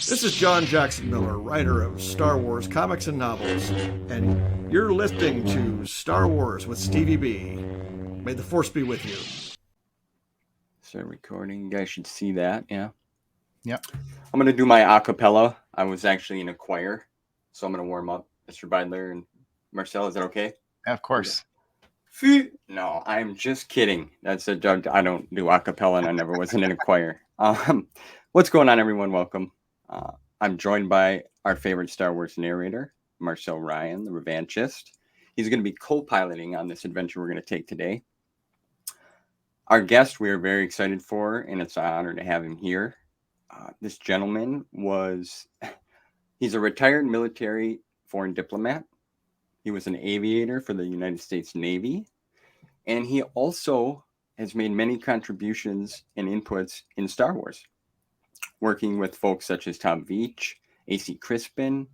This is John Jackson Miller, writer of Star Wars comics and novels, and you're listening to Star Wars with Stevie B. May the Force be with you. Start recording. You guys should see that. Yeah. Yep. I'm going to do my acapella. I was actually in a choir, so I'm going to warm up. Mr. Beidler and Marcel, is that okay? Yeah, of course. No, I'm just kidding. That's a joke. I don't do acapella, and I never wasn't in a choir. What's going on, everyone? Welcome. I'm joined by our favorite Star Wars narrator, Marcel Ryan, the revanchist. He's going to be co-piloting on this adventure we're going to take today. Our guest we are very excited for, and it's an honor to have him here. This gentleman he's a retired military foreign diplomat. He was an aviator for the United States Navy, and he also has made many contributions and inputs in Star Wars, working with folks such as Tom Veitch, A.C. Crispin.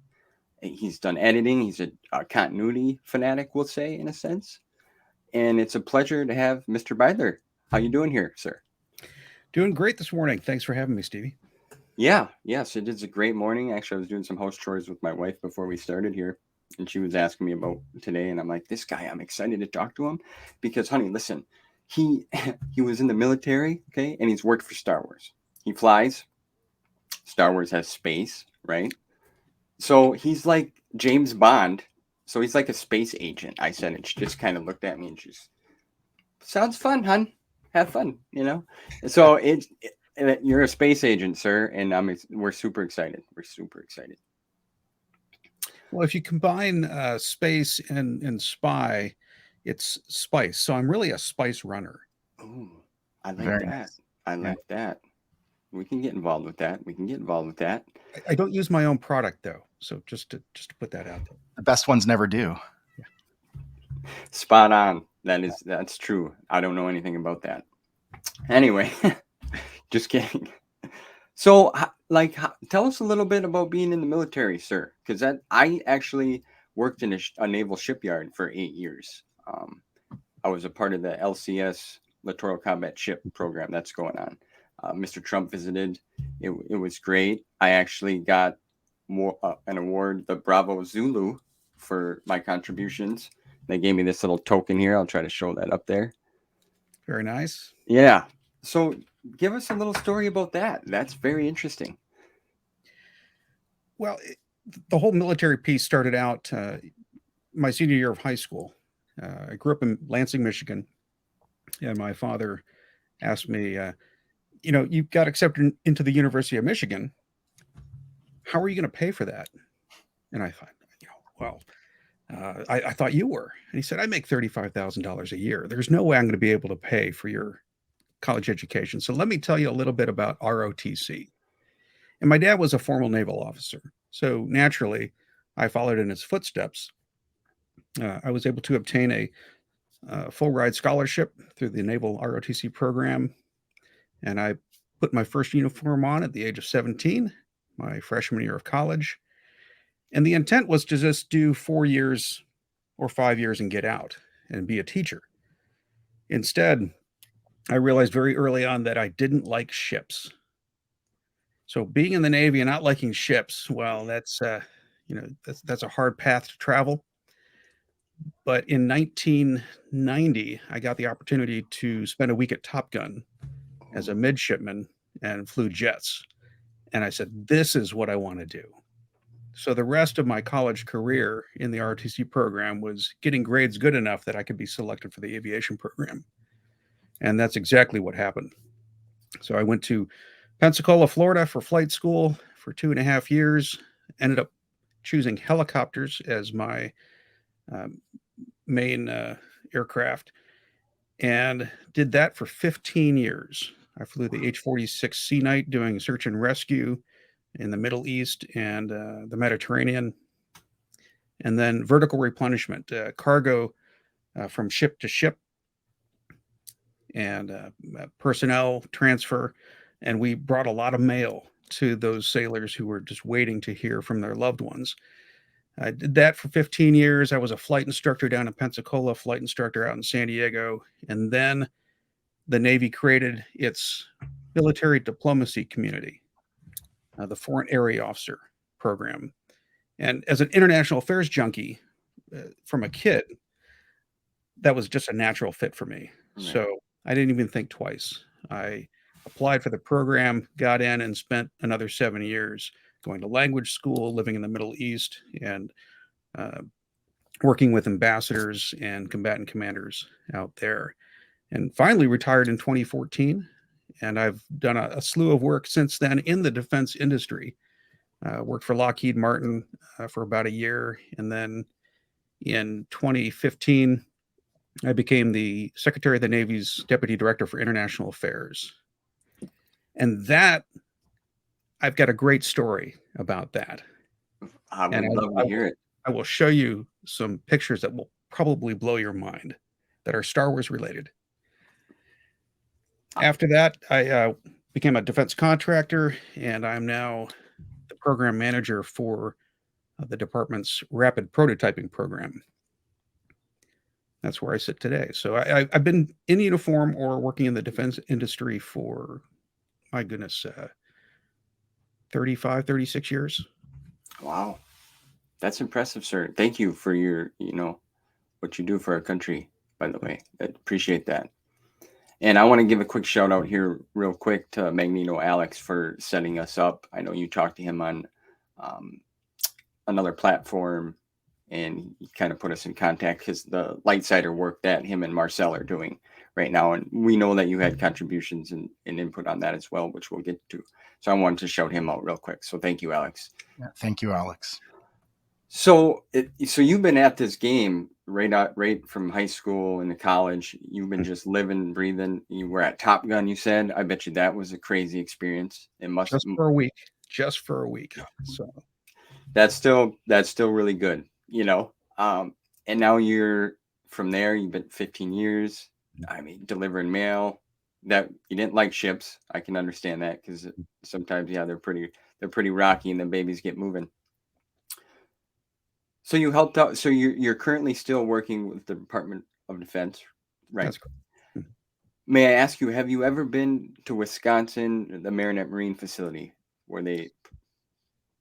He's done editing. He's a continuity fanatic, we'll say, in a sense. And it's a pleasure to have Mr. Beidler. How you doing here, sir? Doing great this morning. Thanks for having me, Stevie. Yeah, yes, it is a great morning. Actually, I was doing some house chores with my wife before we started here, and she was asking me about today, and I'm like, this guy, I'm excited to talk to him because, honey, listen, he was in the military, okay, and he's worked for Star Wars. He flies. Star Wars has space, right? So he's like James Bond. So he's like a space agent. I said, and she just kind of looked at me and she's, sounds fun, hon. Have fun, you know? So you're a space agent, sir, and we're super excited. We're super excited. Well, if you combine space and spy, it's spice. So I'm really a spice runner. Oh, I like Very that. nice. I like that. We can get involved with that. I don't use my own product though, so just to put that out there. The best ones never do. Spot on. That's true. I don't know anything about that. Anyway, just kidding. So, tell us a little bit about being in the military, sir. Because I actually worked in a naval shipyard for 8 years. I was a part of the LCS Littoral Combat Ship program that's going on. Mr. Trump visited. It was great. I actually got an award, the Bravo Zulu, for my contributions. They gave me this little token here. I'll try to show that up there. Very nice. Yeah. So give us a little story about that. That's very interesting. Well, the whole military piece started out my senior year of high school. I grew up in Lansing, Michigan, and my father asked me, you got accepted into the University of Michigan. How are you going to pay for that? And I thought, I thought you were. And he said, I make $35,000 a year. There's no way I'm going to be able to pay for your college education. So let me tell you a little bit about ROTC. And my dad was a former naval officer. So naturally, I followed in his footsteps. I was able to obtain a full ride scholarship through the Naval ROTC program. And I put my first uniform on at the age of 17, my freshman year of college. And the intent was to just do 4 years or 5 years and get out and be a teacher. Instead, I realized very early on that I didn't like ships. So being in the Navy and not liking ships, well, that's a hard path to travel. But in 1990, I got the opportunity to spend a week at Top Gun as a midshipman and flew jets. And I said, this is what I want to do. So the rest of my college career in the ROTC program was getting grades good enough that I could be selected for the aviation program. And that's exactly what happened. So I went to Pensacola, Florida for flight school for 2.5 years, ended up choosing helicopters as my main aircraft, and did that for 15 years. I flew the H-46 Sea Knight doing search and rescue in the Middle East and the Mediterranean, and then vertical replenishment, cargo from ship to ship, and personnel transfer. And we brought a lot of mail to those sailors who were just waiting to hear from their loved ones. I did that for 15 years. I was a flight instructor down in Pensacola, flight instructor out in San Diego. And then the Navy created its military diplomacy community. the Foreign Area Officer program. And as an international affairs junkie from a kid, that was just a natural fit for me. Right. So I didn't even think twice. I applied for the program, got in, and spent another 7 years going to language school, living in the Middle East, and working with ambassadors and combatant commanders out there. And finally retired in 2014. And I've done a slew of work since then in the defense industry. Worked for Lockheed Martin for about a year. And then in 2015, I became the Secretary of the Navy's Deputy Director for International Affairs. And that, I've got a great story about that. I would And love to hear it. I will show you some pictures that will probably blow your mind that are Star Wars related. After that, I became a defense contractor, and I'm now the program manager for the department's rapid prototyping program. That's where I sit today. So I've been in uniform or working in the defense industry for, my goodness, 35, 36 years. Wow. That's impressive, sir. Thank you for your, what you do for our country, by the way. I appreciate that. And I want to give a quick shout out here real quick to Magneto Alex for setting us up. I know you talked to him on another platform, and he kind of put us in contact because the Lightsider work that him and Marcel are doing right now. And we know that you had contributions and input on that as well, which we'll get to. So I wanted to shout him out real quick. So thank you, Alex. Yeah, thank you, Alex. So you've been at this game right from high school into college. You've been just living, breathing. You were at Top Gun, you said. I bet you that was a crazy experience. It must just for a week. Just for a week. So that's still really good, And now you're from there. You've been 15 years. I mean, delivering mail. That you didn't like ships. I can understand that because sometimes, they're pretty rocky, and the babies get moving. So you helped out. So you're currently still working with the Department of Defense, right? that's cool. May I ask you, have you ever been to Wisconsin, the Marinette Marine Facility, or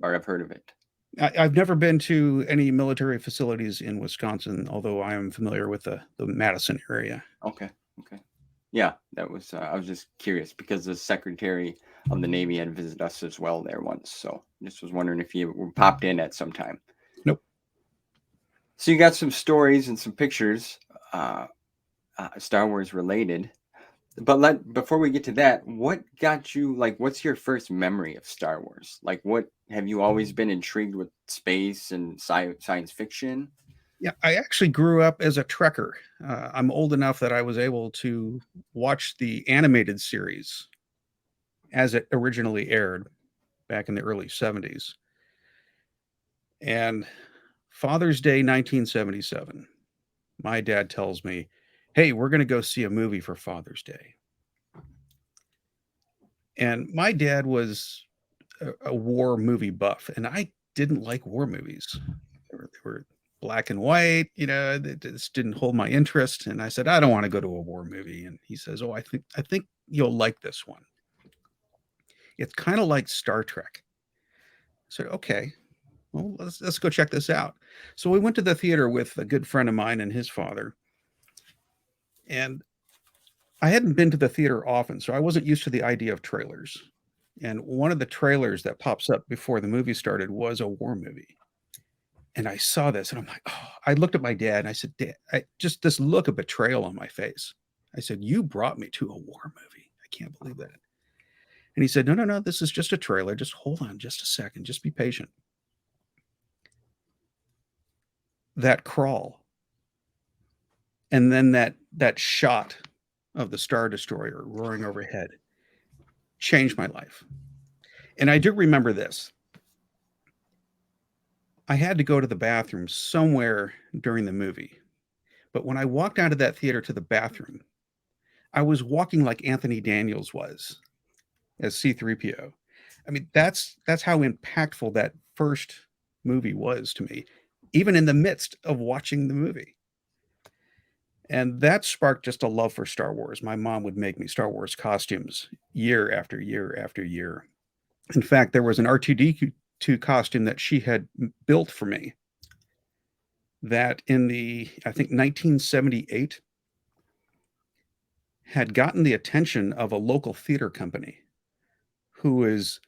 I've heard of it? I've never been to any military facilities in Wisconsin, although I am familiar with the Madison area. Okay. Yeah, that was. I was just curious because the Secretary of the Navy had visited us as well there once. So just was wondering if you were popped in at some time. Nope. So you got some stories and some pictures, Star Wars related. But before we get to that, what got you, what's your first memory of Star Wars? What have you always been intrigued with space and science fiction? Yeah, I actually grew up as a Trekker. I'm old enough that I was able to watch the animated series as it originally aired back in the early 70s. And Father's Day 1977, my dad tells me, hey, we're going to go see a movie for Father's Day. And my dad was a war movie buff, and I didn't like war movies. They were black and white, they just didn't hold my interest. And I said, I don't want to go to a war movie. And he says, oh, I think you'll like this one. It's kind of like Star Trek. I said, okay, well, let's go check this out. So we went to the theater with a good friend of mine and his father. And I hadn't been to the theater often, so I wasn't used to the idea of trailers. And one of the trailers that pops up before the movie started was a war movie. And I saw this and I'm like, oh, I looked at my dad and I said, Dad, just this look of betrayal on my face. I said, you brought me to a war movie. I can't believe that. And he said, no, this is just a trailer. Just hold on just a second. Just be patient. That crawl. And then that shot of the Star Destroyer roaring overhead changed my life. And I do remember this. I had to go to the bathroom somewhere during the movie. But when I walked out of that theater to the bathroom, I was walking like Anthony Daniels was as C-3PO. I mean, that's how impactful that first movie was to me, even in the midst of watching the movie. And that sparked just a love for Star Wars. My mom would make me Star Wars costumes year after year after year. In fact, there was an R2D2 costume that she had built for me that in the, I think, 1978 had gotten the attention of a local theater company who is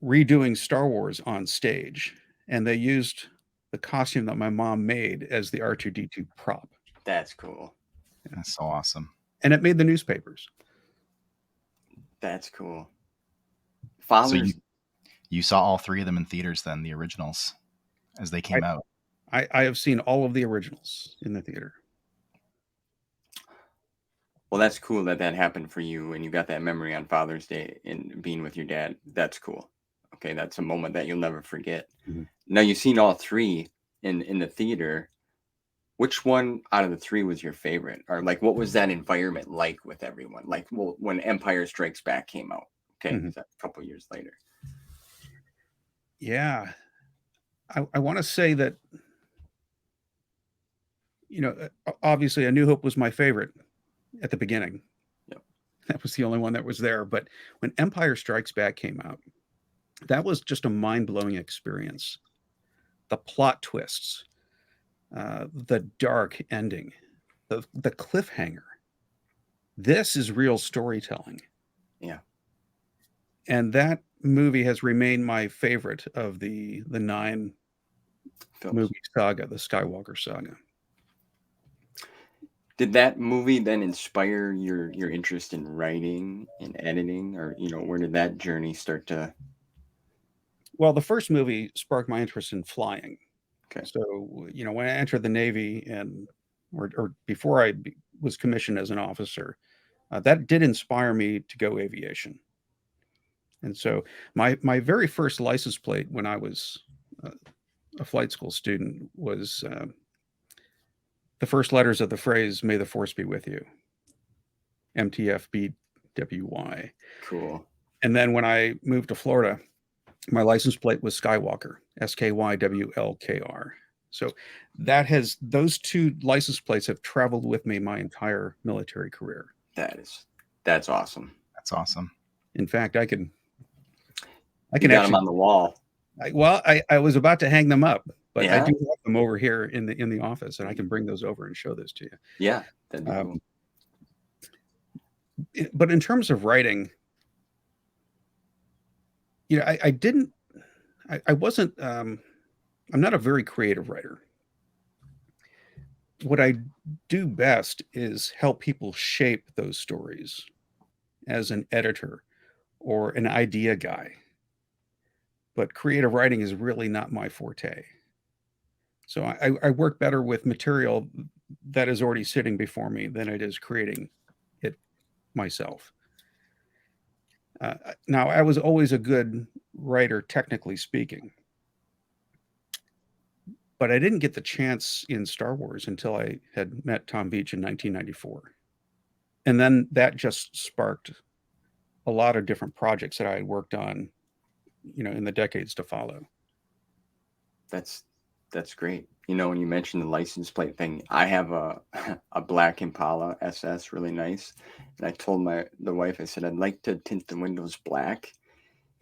redoing Star Wars on stage. And they used the costume that my mom made as the R2D2 prop. That's cool. That's so awesome. And it made the newspapers. That's cool. So Father's. you saw all three of them in theaters then, the originals, as they came out. I have seen all of the originals in the theater. Well, that's cool that happened for you and you got that memory on Father's Day and being with your dad. That's cool. Okay, that's a moment that you'll never forget. Mhm. Now, you've seen all three in the theater. Which one out of the three was your favorite? Or like, what was that environment like with everyone? Like, well, when Empire Strikes Back came out, okay, Mhm. a couple years later. Yeah. I want to say that, obviously A New Hope was my favorite at the beginning. Yep. That was the only one that was there. But when Empire Strikes Back came out, that was just a mind-blowing experience. The plot twists, the dark ending, the cliffhanger. This is real storytelling. Yeah. And that movie has remained my favorite of the 9 Films. movie saga, the Skywalker saga. Did that movie then inspire your interest in writing and editing, or where did that journey start to? Well, the first movie sparked my interest in flying. Okay. So, when I entered the Navy or before I was commissioned as an officer, that did inspire me to go aviation. And so my very first license plate when I was a flight school student was the first letters of the phrase, "May the Force be with you." MTFBWY. Cool. And then when I moved to Florida, my license plate was Skywalker, SKYWLKR. So those 2 license plates have traveled with me my entire military career. That's awesome. That's awesome. In fact, I can You got actually them on the wall. I was about to hang them up, but I Yeah. do have them over here in the office, and I can bring those over and show those to you. Yeah, that'd be cool. But in terms of writing, I wasn't, I'm not a very creative writer. What I do best is help people shape those stories as an editor or an idea guy. But creative writing is really not my forte. So I work better with material that is already sitting before me than it is creating it myself. Now, I was always a good writer, technically speaking, but I didn't get the chance in Star Wars until I had met Tom Veitch in 1994. And then that just sparked a lot of different projects that I had worked on, in the decades to follow. That's great. When you mentioned the license plate thing, I have a black Impala SS, really nice. And I told the wife, I said, I'd like to tint the windows black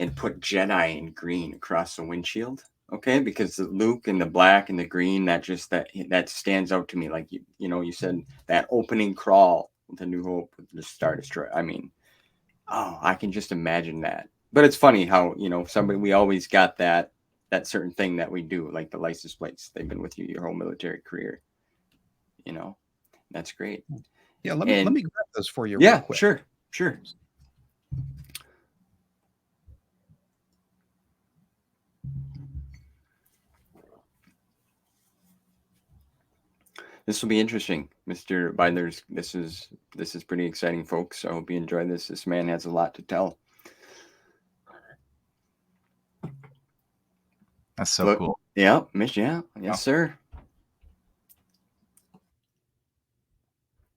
and put Jedi in green across the windshield. Okay, because the Luke and the black and the green, that stands out to me. Like you said, that opening crawl with A New Hope with the Star Destroyer. I mean, I can just imagine that. But it's funny how we always got that certain thing that we do, like the license plates. They've been with you your whole military career. That's great. Yeah, let me grab those for you. Yeah, real quick. Sure. This will be interesting, Mr. Beidler. This is pretty exciting, folks. I hope you enjoy this. This man has a lot to tell. That's so cool. Yeah, yes, sir.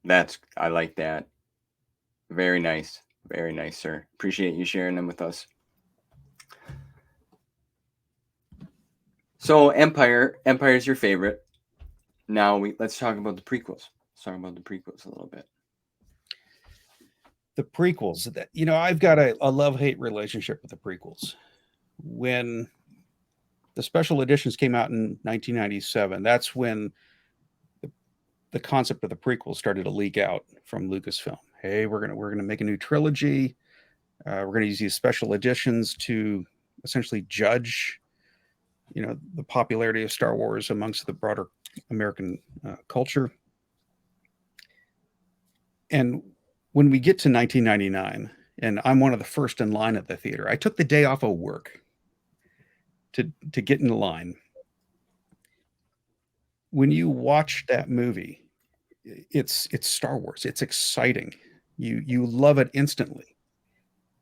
I like that. Very nice, sir. Appreciate you sharing them with us. So Empire is your favorite. Now let's talk about the prequels. Let's talk about the prequels a little bit. the prequels, that I've got a love-hate relationship with the prequels. When the special editions came out in 1997, that's when the concept of the prequels started to leak out from Lucasfilm. Hey, we're gonna make a new trilogy. We're gonna use these special editions to essentially judge, the popularity of Star Wars amongst the broader American culture. And when we get to 1999, and I'm one of the first in line at the theater, I took the day off of work to get in line. When you watch that movie, it's Star Wars. It's exciting. You love it instantly.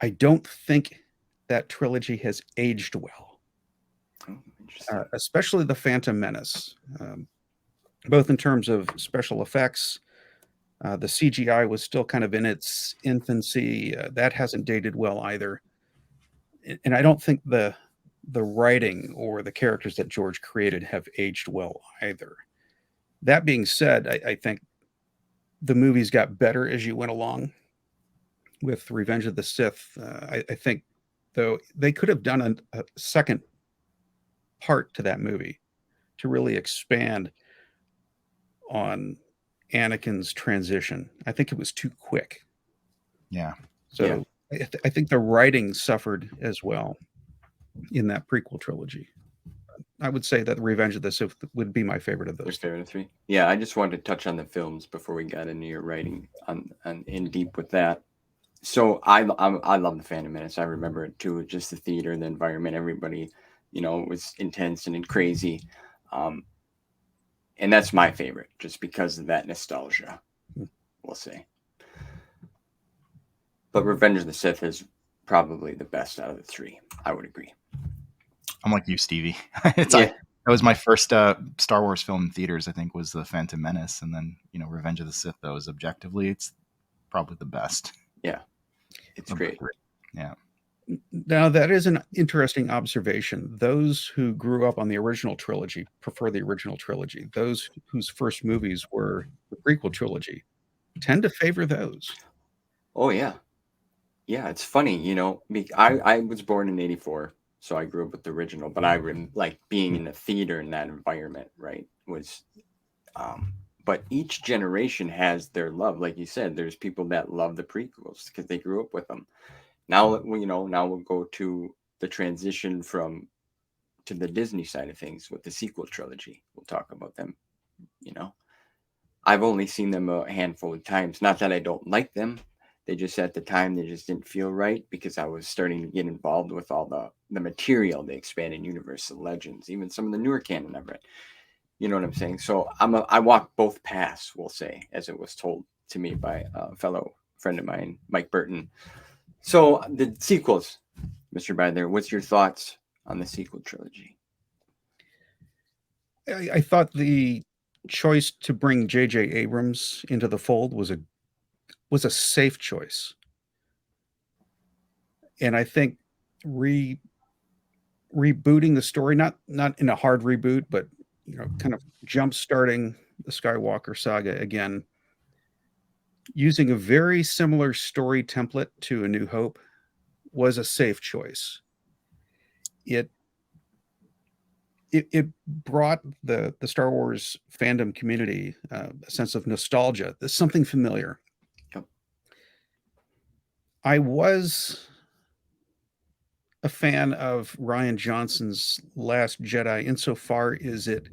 I don't think that trilogy has aged well, especially the Phantom Menace, both in terms of special effects. The CGI was still kind of in its infancy. That hasn't dated well either. And I don't think the writing or the characters that George created have aged well either. That being said, I think the movies got better as you went along with Revenge of the Sith. I think, though, they could have done a second part to that movie to really expand on Anakin's transition. I think it was too quick. Yeah. So I think the writing suffered as well in that prequel trilogy. I would say that Revenge of the Sith would be my favorite of those. Your favorite of three? Yeah, I just wanted to touch on the films before we got into your writing on in deep with that. So I love the Phantom Menace. I remember it too. Just the theater, the environment, everybody, was intense and crazy. And that's my favorite, just because of that nostalgia, we'll say. But Revenge of the Sith is probably the best out of the three. I would agree. I'm like you, Stevie. That was my first Star Wars film in theaters, I think, was The Phantom Menace. And then, Revenge of the Sith, though, is objectively, it's probably the best. Yeah. It's great. Yeah. Now, that is an interesting observation. Those who grew up on the original trilogy prefer the original trilogy. Those whose first movies were the prequel trilogy tend to favor those. Oh, yeah. Yeah, it's funny, I was born in 84, so I grew up with the original, but I like being in the theater in that environment, right? But each generation has their love. Like you said, there's people that love the prequels because they grew up with them. Now, now we'll go to the transition to the Disney side of things with the sequel trilogy. We'll talk about them, I've only seen them a handful of times. Not that I don't like them. They just, at the time, they just didn't feel right because I was starting to get involved with all the material, the expanded universe, the legends, even some of the newer canon I've read. You know what I'm saying? So I walk both paths, we'll say, as it was told to me by a fellow friend of mine, Mike Burton. So the sequels, Mr. Beidler, what's your thoughts on the sequel trilogy? I thought the choice to bring J.J. Abrams into the fold was a safe choice. And I think rebooting the story, not in a hard reboot, but kind of jump starting the Skywalker saga again, using a very similar story template to A New Hope, was a safe choice. It brought the Star Wars fandom community a sense of nostalgia. There's something familiar. Yep. I was a fan of Rian Johnson's Last Jedi insofar as it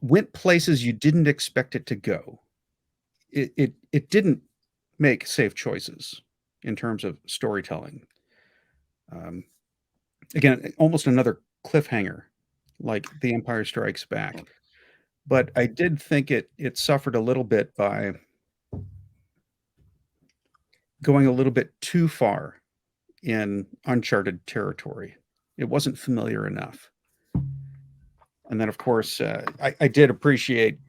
went places you didn't expect it to go. It didn't make safe choices in terms of storytelling. Again, almost another cliffhanger, like The Empire Strikes Back. But I did think it suffered a little bit by going a little bit too far in uncharted territory. It wasn't familiar enough. And then, of course, I did appreciate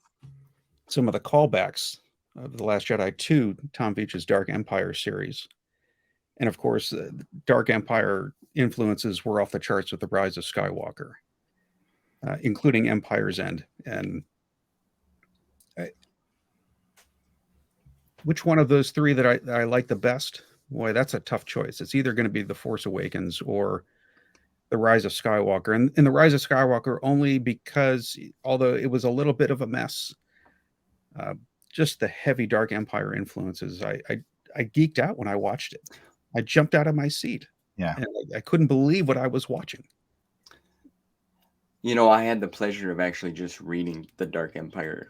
some of the callbacks of The Last Jedi to Tom Veitch's Dark Empire series. And of course, Dark Empire influences were off the charts with The Rise of Skywalker, including Empire's End. And which one of those three that I like the best? Boy, that's a tough choice. It's either going to be The Force Awakens or The Rise of Skywalker. And The Rise of Skywalker only because, although it was a little bit of a mess, uh, just the heavy Dark Empire influences, I geeked out when I watched it. I jumped out of my seat. Yeah. And I couldn't believe what I was watching. You know, I had the pleasure of actually just reading the Dark Empire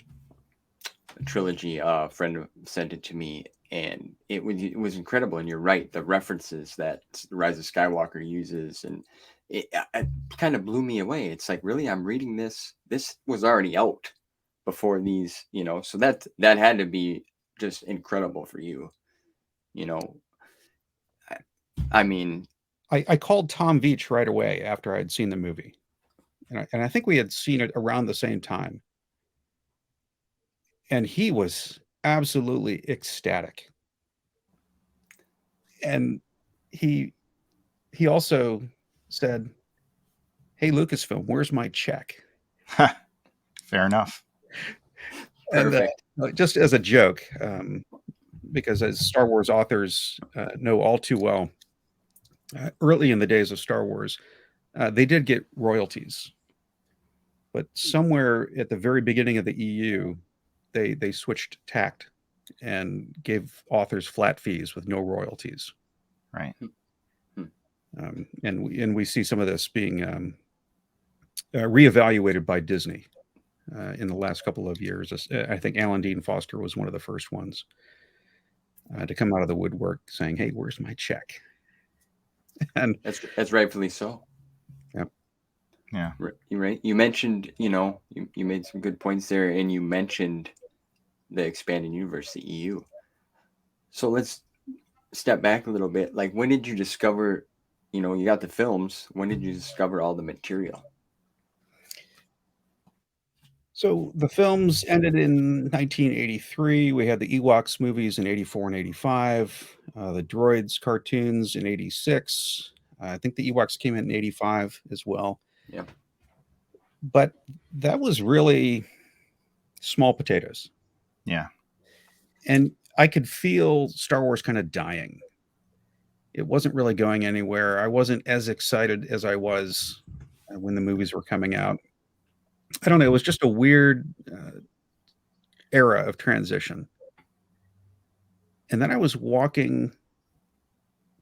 trilogy. A friend sent it to me, and it was incredible. And you're right, the references that the Rise of Skywalker uses, and it kind of blew me away. It's like, really, I'm reading this. This was already out before these, you know. So that had to be just incredible for you, you know. I mean, I called Tom Veitch right away after I'd seen the movie. And I think we had seen it around the same time. And he was absolutely ecstatic. And he also said, "Hey, Lucasfilm, where's my check?" Fair enough. perfect. And just as a joke, because as Star Wars authors know all too well, early in the days of Star Wars, they did get royalties. But somewhere at the very beginning of the EU, they switched tact and gave authors flat fees with no royalties. Right. And we see some of this being reevaluated by Disney in the last couple of years. I think Alan Dean Foster was one of the first ones to come out of the woodwork saying, "Hey, where's my check?" And that's rightfully so. Yeah. You're right. You mentioned, you know, you made some good points there, and you mentioned the expanded universe, the EU. So let's step back a little bit. Like, when did you discover, you know, you got the films, when did you discover all the material? so the films ended in 1983. We had the Ewoks movies in 84 and 85, the Droids cartoons in 86. I think the Ewoks came in 85 as well. Yeah. But that was really small potatoes. Yeah. And I could feel Star Wars kind of dying. It wasn't really going anywhere. I wasn't as excited as I was when the movies were coming out. I don't know. It was just a weird era of transition. And then I was walking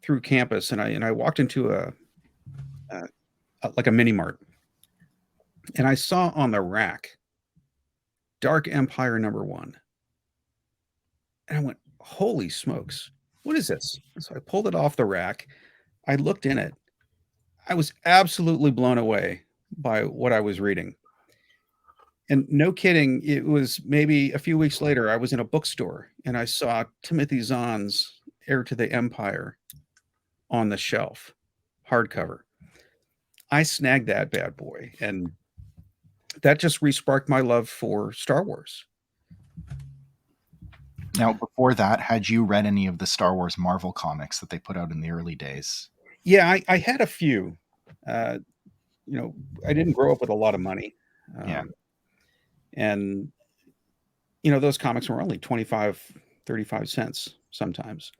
through campus, and I walked into a mini mart, and I saw on the rack Dark Empire #1. And I went, "Holy smokes, what is this?" So I pulled it off the rack. I looked in it. I was absolutely blown away by what I was reading. And no kidding, it was maybe a few weeks later, I was in a bookstore and I saw Timothy Zahn's Heir to the Empire on the shelf, hardcover. I snagged that bad boy, and that just re-sparked my love for Star Wars. Now, before that, had you read any of the Star Wars Marvel comics that they put out in the early days? Yeah, I had a few. You know, I didn't grow up with a lot of money. Yeah. And, you know, those comics were only 25, 35 cents sometimes,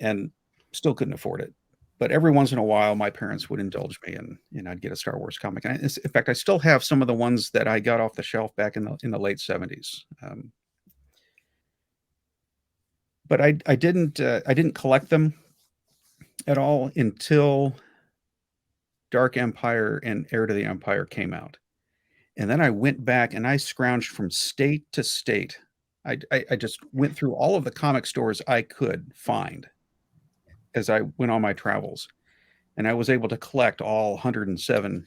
and still couldn't afford it. But every once in a while, my parents would indulge me, and I'd get a Star Wars comic. And in fact, I still have some of the ones that I got off the shelf back in the late 70s. But I didn't collect them at all until Dark Empire and Heir to the Empire came out. And then I went back and I scrounged from state to state. I just went through all of the comic stores I could find as I went on my travels. And I was able to collect all 107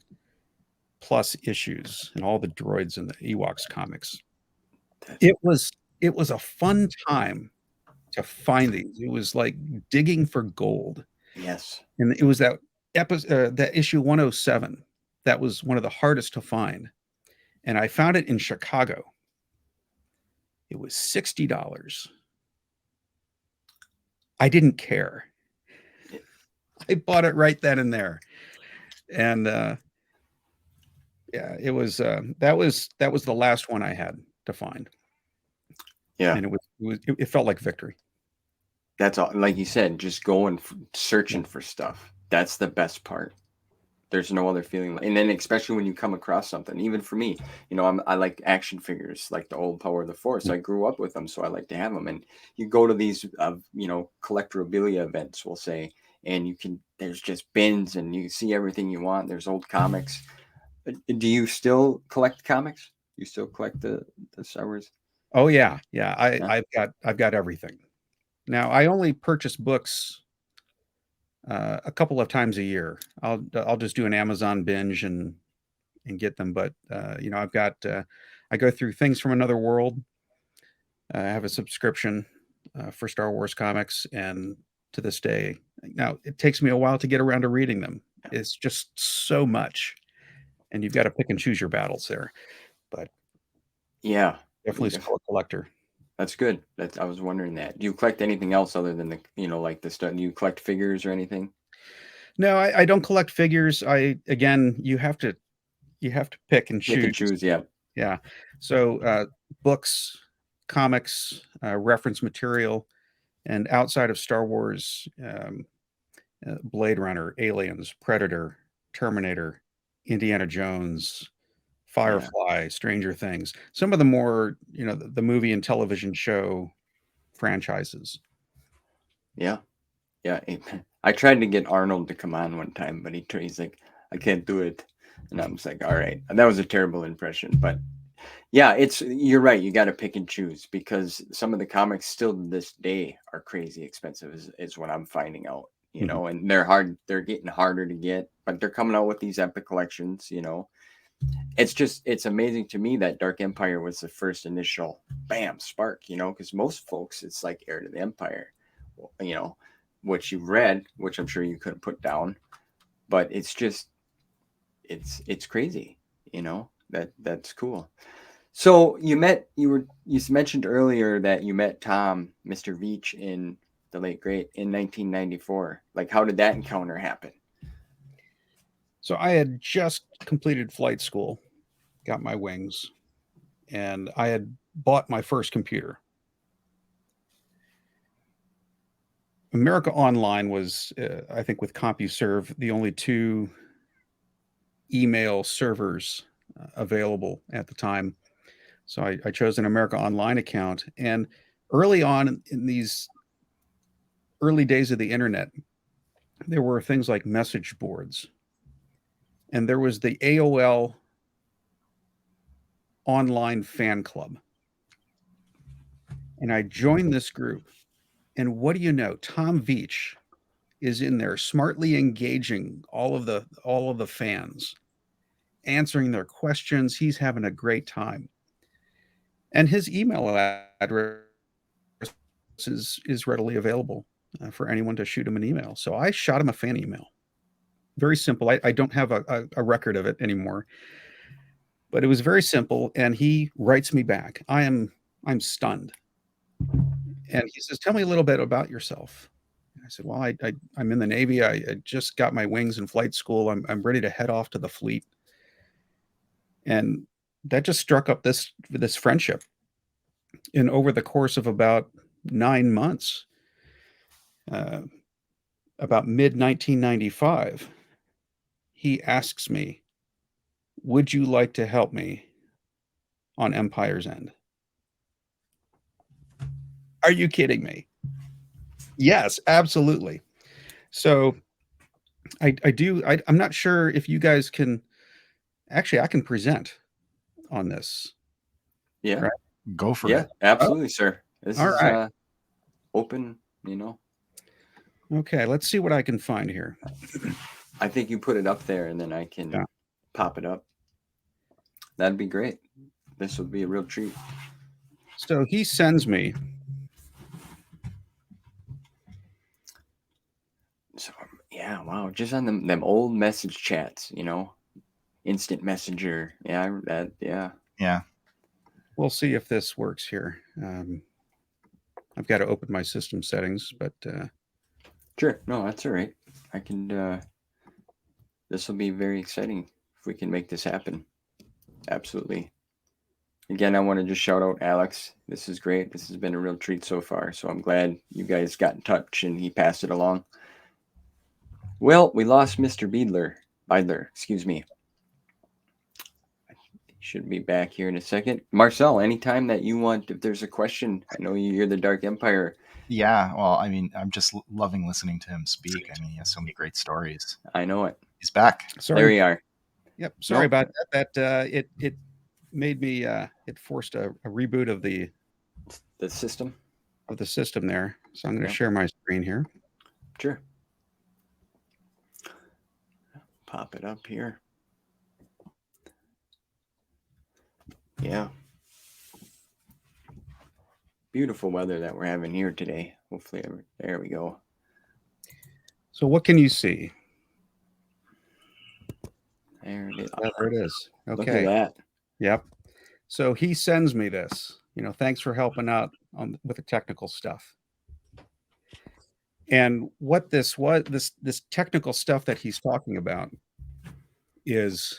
plus issues and all the droids and the Ewoks comics. It was a fun time to find these. It was like digging for gold. Yes. And it was that episode, that issue 107, that was one of the hardest to find. And I found it in Chicago. It was $60. I didn't care. I bought it right then and there. And it was that was the last one I had to find. Yeah. And it It felt like victory. That's all. Like you said, just going searching for stuff. That's the best part. There's no other feeling. And then especially when you come across something, even for me, I like action figures, like the old Power of the Force. I grew up with them, so I like to have them. And you go to these, collectorabilia events, we'll say, and there's just bins and you see everything you want. There's old comics. Do you still collect comics? You still collect the Star Wars? Oh yeah, yeah. Yeah. I've got everything. Now I only purchase books a couple of times a year. I'll just do an Amazon binge and get them. But I've got I go through Things from Another World. I have a subscription for Star Wars comics, and to this day, now it takes me a while to get around to reading them. It's just so much, and you've got to pick and choose your battles there. But Yeah. definitely still a collector. That's good. I was wondering that. Do you collect anything else other than like the stuff? Do you collect figures or anything? No, I don't collect figures. Again, you have to pick and Pick and choose. choose, yeah. Yeah. So books, comics, reference material, and outside of Star Wars, Blade Runner, Aliens, Predator, Terminator, Indiana Jones, Firefly, Stranger Things. Some of the more, the movie and television show franchises. Yeah. Yeah. I tried to get Arnold to come on one time, but he's like, I can't do it. And I'm just like, all right. And that was a terrible impression. But yeah, you're right. You got to pick and choose because some of the comics still to this day are crazy expensive is what I'm finding out, and they're getting harder to get, but they're coming out with these epic collections, it's amazing to me that Dark Empire was the first initial bam spark, because most folks it's like Heir to the Empire, which you've read, which I'm sure you couldn't put down, but it's just it's crazy, that's cool. So you mentioned earlier that you met Mr. Veitch in the late great in 1994. Like, how did that encounter happen? So I had just completed flight school, got my wings, and I had bought my first computer. America Online was, I think, with CompuServe, the only two email servers available at the time. So I chose an America Online account. And early on in these early days of the internet, there were things like message boards. And there was the AOL online fan club. And I joined this group. And what do you know? Tom Veitch is in there smartly engaging all of the fans, answering their questions. He's having a great time. And his email address is readily available for anyone to shoot him an email. So I shot him a fan email. Very simple. I don't have a record of it anymore, but it was very simple. And he writes me back. I'm stunned. And he says, "Tell me a little bit about yourself." I said, "Well, I'm in the Navy. I just got my wings in flight school. I'm ready to head off to the fleet." And that just struck up this friendship. And over the course of about 9 months, about mid 1995, he asks me, "Would you like to help me on Empire's End?" Are you kidding me? Yes, absolutely. So I'm not sure if you guys can actually, I can present on this. Yeah. Right? Go for Yeah, it. absolutely, sir. This All is right. open, Okay, let's see what I can find here. I think you put it up there and then I can pop it up. That'd be great. This would be a real treat. So he sends me. So yeah, wow. Just on them old message chats, instant messenger. Yeah. Yeah. We'll see if this works here. I've got to open my system settings, but Sure. No, that's all right. I can this will be very exciting if we can make this happen. Absolutely. Again, I want to just shout out Alex. This is great. This has been a real treat so far. So I'm glad you guys got in touch and he passed it along. Well, we lost Mr. Beidler, excuse me. He should be back here in a second. Marcel, anytime that you want, if there's a question, I know you're the Dark Empire. Yeah, well, I mean, I'm just loving listening to him speak. I mean, he has so many great stories. I know it. He's back. Sorry. There you are. Yep. Sorry Nope. about that. It made me it forced a reboot of the system. there. So I'm going to Yeah. share my screen here. Sure. Pop it up here. Yeah. Beautiful weather that we're having here today. Hopefully, there we go. So what can you see? There it is. There it is. Okay. Look at that. Yep. So he sends me this. Thanks for helping out with the technical stuff. And what this was, this technical stuff that he's talking about is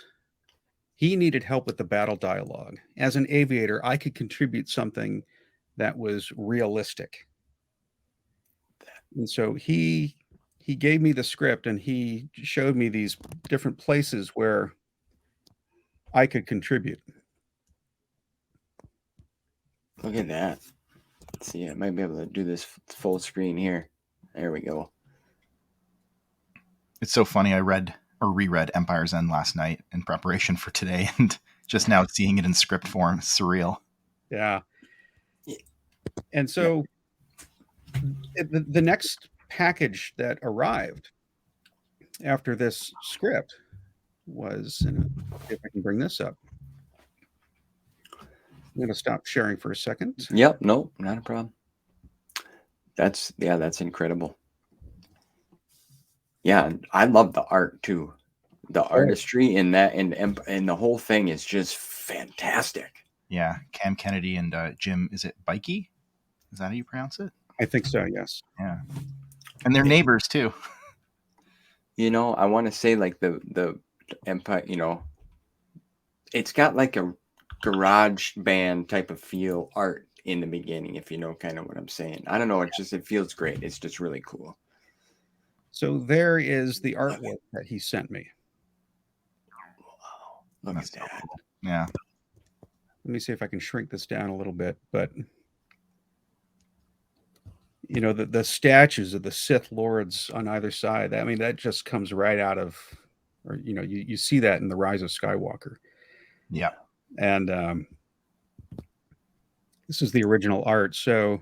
he needed help with the battle dialogue. As an aviator, I could contribute something that was realistic. And so he gave me the script and he showed me these different places where I could contribute. Look at that. Let's see. I might be able to do this full screen here. There we go. It's so funny. I read or reread Empire's End last night in preparation for today, and just now seeing it in script form, it's surreal. Yeah. And so the next package that arrived after this script was, and if I can bring this up. I'm going to stop sharing for a second. Yep. No, not a problem. That's incredible. Yeah, I love the art too. The artistry in that and the whole thing is just fantastic. Yeah, Cam Kennedy and Jim, is it Bikey? Is that how you pronounce it? I think so, yes. Yeah. And they're neighbors too. I want to say like the Empire, it's got like a garage band type of feel art in the beginning, if you know kind of what I'm saying. I don't know, it feels great. It's just really cool. So there is the artwork that he sent me. Wow. Look That's at that. so cool. Yeah. Let me see if I can shrink this down a little bit, but the statues of the Sith Lords on either side, I mean, that just comes right out of, or you see that in the Rise of Skywalker. Yeah. And this is the original art. So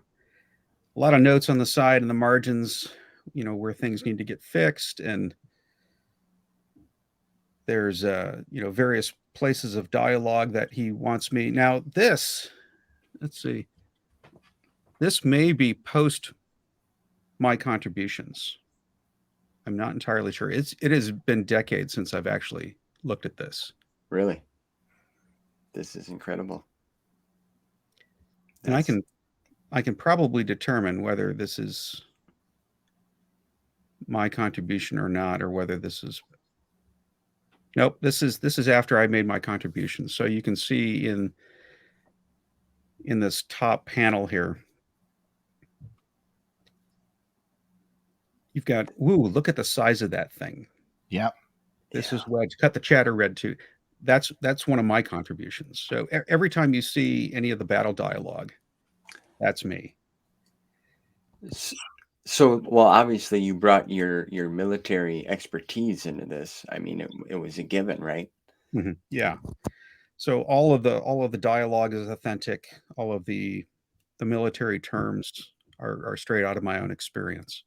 a lot of notes on the side and the margins, where things need to get fixed. And there's, various places of dialogue that he wants me. Now let's see. This may be post my contributions. I'm not entirely sure. It has been decades since I've actually looked at this. Really? This is incredible. And I can probably determine whether this is my contribution or not, or whether this is, nope, this is after I made my contribution. So you can see in this top panel here, you've got, look at the size of that thing. Yeah. This is Wedge. Cut the chatter red too. That's one of my contributions. So every time you see any of the battle dialogue, that's me. So, well, obviously you brought your military expertise into this. I mean, it was a given, right? Mm-hmm. Yeah. So all of the dialogue is authentic. All of the military terms are straight out of my own experience.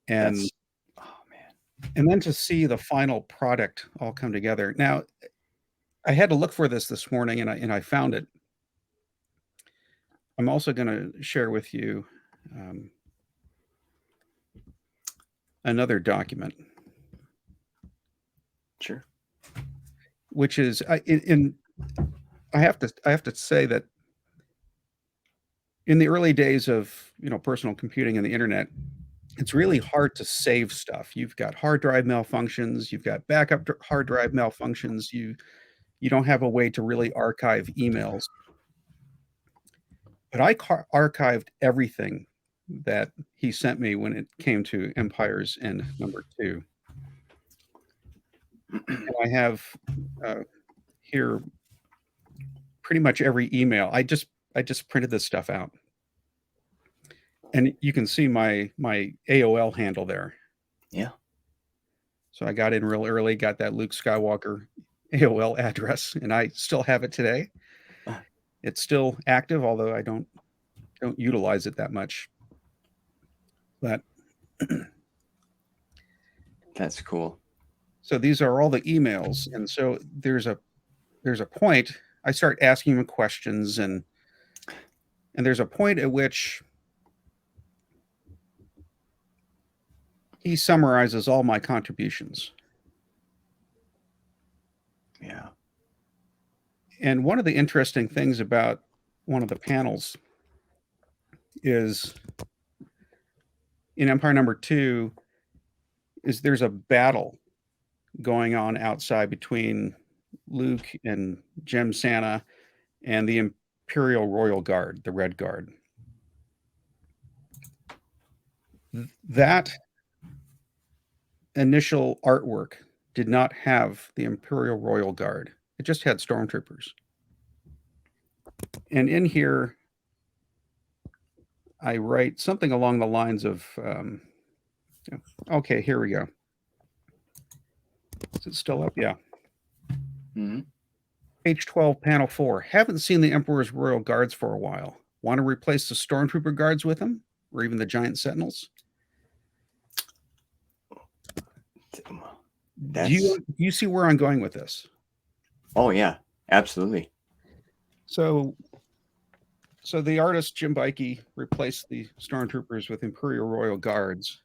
And oh man. And then to see the final product all come together. Now, I had to look for this morning, and I found it. I'm also going to share with you another document. Sure. Which is I have to say that in the early days of personal computing and the internet, it's really hard to save stuff. You've got hard drive malfunctions, you've got backup hard drive malfunctions, you you don't have a way to really archive emails. But I archived everything that he sent me when it came to Empire's End #2. And I have here pretty much every email. I just printed this stuff out. And you can see my AOL handle there. Yeah. So I got in real early, got that Luke Skywalker AOL address, and I still have it today. It's still active, although I don't utilize it that much. But That's cool. so these are all the emails, and so there's a point I start asking him questions, and there's a point at which he summarizes all my contributions. Yeah. And one of the interesting things about one of the panels is in Empire #2 is there's a battle going on outside between Luke and Gem Santa and the Imperial Royal Guard, the Red Guard. That initial artwork did not have the Imperial Royal Guard. It just had stormtroopers. And in here, I write something along the lines of, okay, here we go. Is it still up? Yeah. Mm-hmm. Page 12, panel 4. Haven't seen the Emperor's Royal Guards for a while. Want to replace the stormtrooper guards with them? Or even the giant sentinels? Do you see where I'm going with this? Oh, yeah, absolutely. So the artist, Jim Bikey, replaced the stormtroopers with Imperial Royal Guards.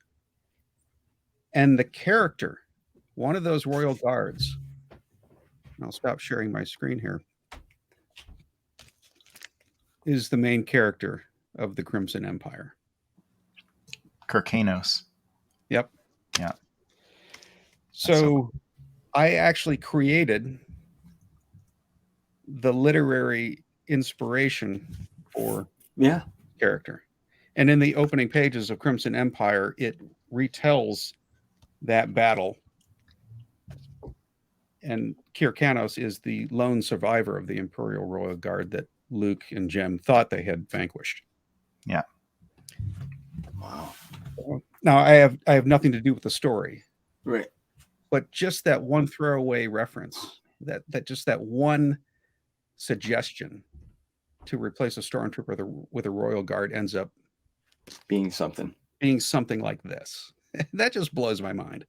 And the character, one of those Royal Guards, and I'll stop sharing my screen here, is the main character of the Crimson Empire. Kirkanos. Yep. Yeah. So I actually created the literary inspiration for character. And in the opening pages of Crimson Empire, it retells that battle. And Kirkanos is the lone survivor of the Imperial Royal Guard that Luke and Jem thought they had vanquished. Yeah. Wow. Now I have nothing to do with the story. Right. But just that one throwaway reference, that just that one suggestion to replace a stormtrooper with a Royal Guard ends up being something like this. That just blows my mind.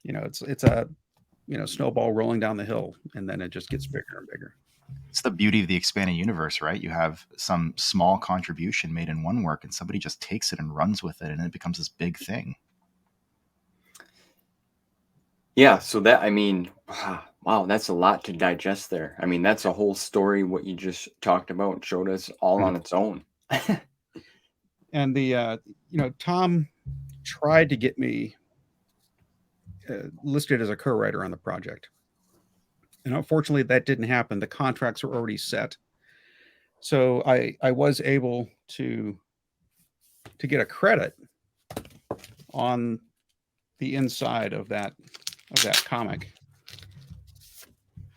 You know, it's a snowball rolling down the hill, and then it just gets bigger and bigger. It's the beauty of the expanded universe, right? You have some small contribution made in one work, and somebody just takes it and runs with it, and it becomes this big thing. Yeah, so that, I mean, wow, that's a lot to digest there. I mean, that's a whole story, what you just talked about and showed us all on its own. And the, Tom tried to get me listed as a co-writer on the project. And unfortunately, that didn't happen. The contracts were already set. So I was able to get a credit on the inside of that comic.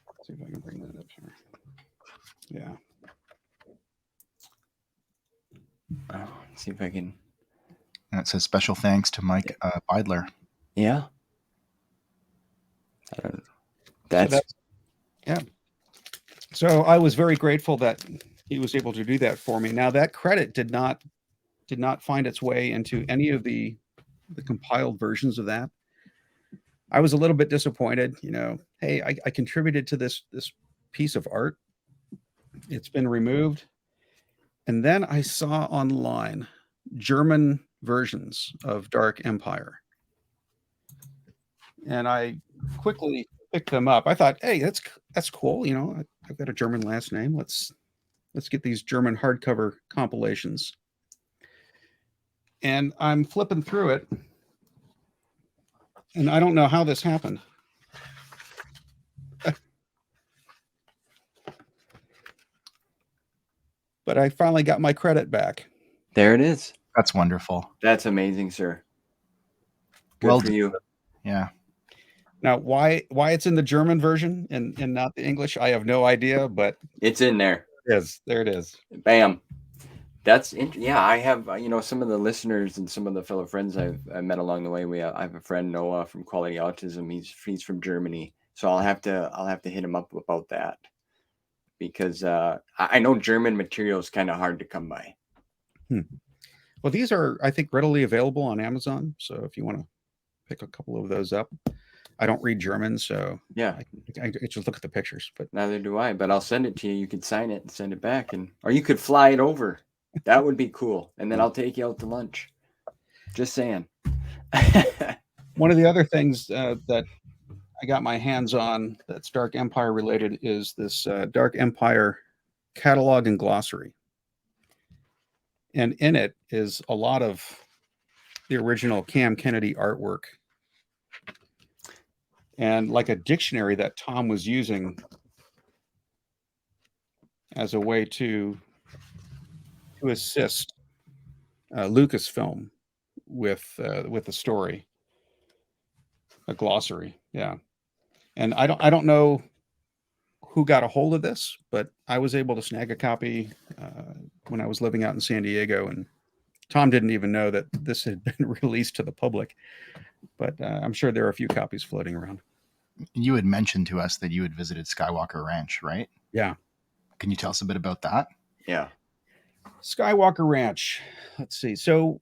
Let's see if I can bring that up here. Yeah. Let's see if I can. And it says special thanks to Mike Beidler. Yeah. Yeah. So I was very grateful that he was able to do that for me. Now that credit did not find its way into any of the compiled versions of that. I was a little bit disappointed, hey, I contributed to this piece of art. It's been removed. And then I saw online German versions of Dark Empire. And I quickly picked them up. I thought, hey, that's cool. I've got a German last name. Let's get these German hardcover compilations. And I'm flipping through it. And I don't know how this happened. but I finally got my credit back. There it is. That's wonderful. That's amazing, sir. Good Well for you. Yeah. Now, why it's in the German version and not the English, I have no idea, but It's in there. there it is. Bam. Yeah, I have some of the listeners and some of the fellow friends I've met along the way. I have a friend, Noah, from Quality Autism. He's from Germany, so I'll have to hit him up about that, because I know German material is kind of hard to come by. Well, these are, I think, readily available on Amazon. So if you want to pick a couple of those up, I don't read German, so Yeah, I just look at the pictures. But neither do I. But I'll send it to you. You could sign it and send it back, or you could fly it over. That would be cool. And then I'll take you out to lunch. Just saying. one of the other things that I got my hands on that's Dark Empire related is this Dark Empire catalog and glossary. And in it is a lot of the original Cam Kennedy artwork. And like a dictionary that Tom was using as a way to assist Lucasfilm with the story, a glossary. Yeah. And I don't know who got a hold of this, but I was able to snag a copy when I was living out in San Diego, and Tom didn't even know that this had been released to the public, but I'm sure there are a few copies floating around. You had mentioned to us that you had visited Skywalker Ranch, right? Yeah. Can you tell us a bit about that? Yeah. Skywalker Ranch. Let's see. So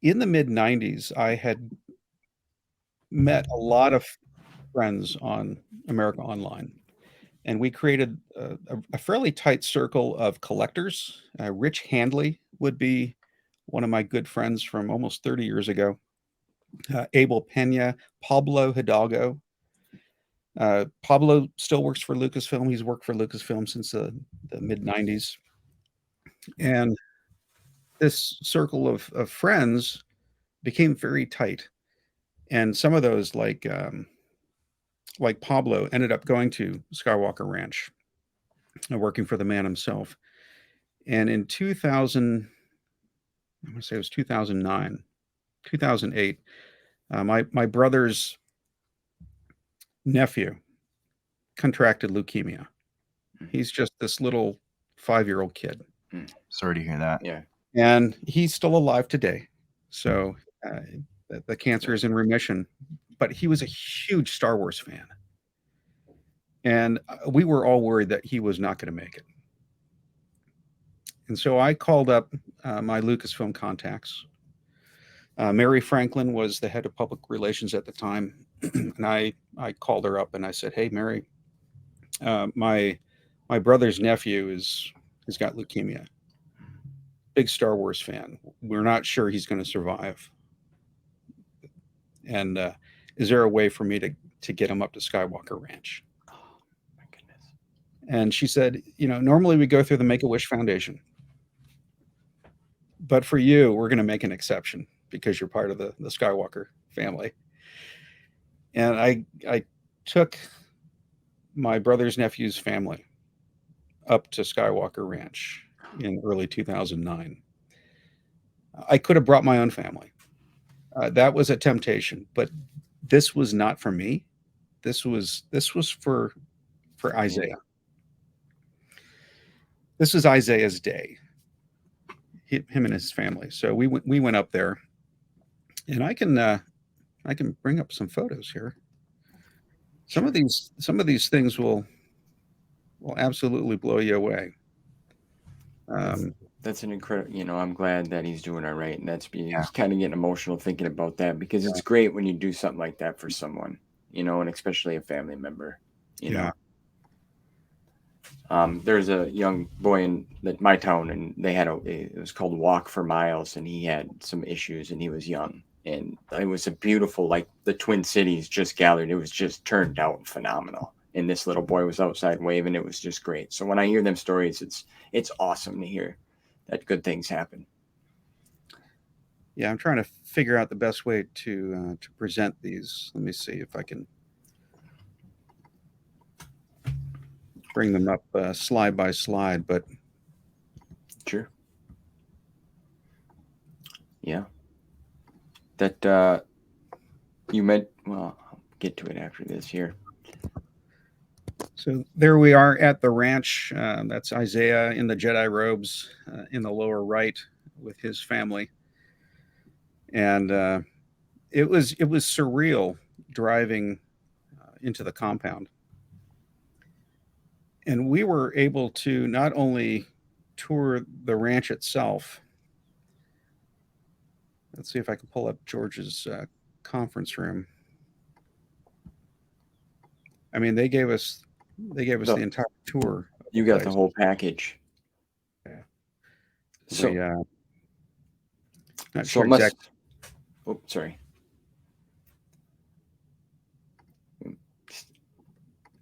in the mid 90s, I had met a lot of friends on America Online, and we created a fairly tight circle of collectors. Rich Handley would be one of my good friends from almost 30 years ago. Abel Pena, Pablo Hidalgo. Pablo still works for Lucasfilm. He's worked for Lucasfilm since the mid 90s. And this circle of friends became very tight. And some of those, like Pablo, ended up going to Skywalker Ranch and working for the man himself. And in 2000, I'm going to say it was 2009, 2008, my brother's nephew contracted leukemia. He's just this little 5-year-old kid. Sorry to hear that. Yeah. And he's still alive today. So the cancer is in remission. But he was a huge Star Wars fan. And we were all worried that he was not going to make it. And so I called up my Lucasfilm contacts. Mary Franklin was the head of public relations at the time. And I called her up and I said, "Hey, Mary, my brother's nephew has got leukemia. Big Star Wars fan. We're not sure he's going to survive. And is there a way for me to get him up to Skywalker Ranch?" Oh, my goodness. And she said, normally we go through the Make-A-Wish Foundation. But for you, we're going to make an exception because you're part of the Skywalker family. And I took my brother's nephew's family up to Skywalker Ranch in early 2009. I could have brought my own family. That was a temptation, but this was not for me. This was for Isaiah. This was Isaiah's day. Him and his family. So we went up there, and I can bring up some photos here. Some of these things will absolutely blow you away. That's an incredible, I'm glad that he's doing all right. And it's kind of getting emotional thinking about that, because it's great when you do something like that for someone, and especially a family member, know. There's a young boy in my town, and they had it was called Walk for Miles, and he had some issues, and he was young, and it was a beautiful, like the Twin Cities just gathered. It was just turned out phenomenal. And this little boy was outside waving. It was just great. So when I hear them stories, it's awesome to hear that good things happen. Yeah, I'm trying to figure out the best way to present these. Let me see if I can bring them up slide by slide. But Yeah. That you meant. Well, I'll get to it after this here. So there we are at the ranch. That's Isaiah in the Jedi robes in the lower right with his family, and it was surreal driving into the compound, and we were able to not only tour the ranch itself. Let's see if I can pull up George's conference room. I mean, they gave us the entire tour. You got the whole package. Yeah. So, not so sure it must. exactly. Oh, sorry.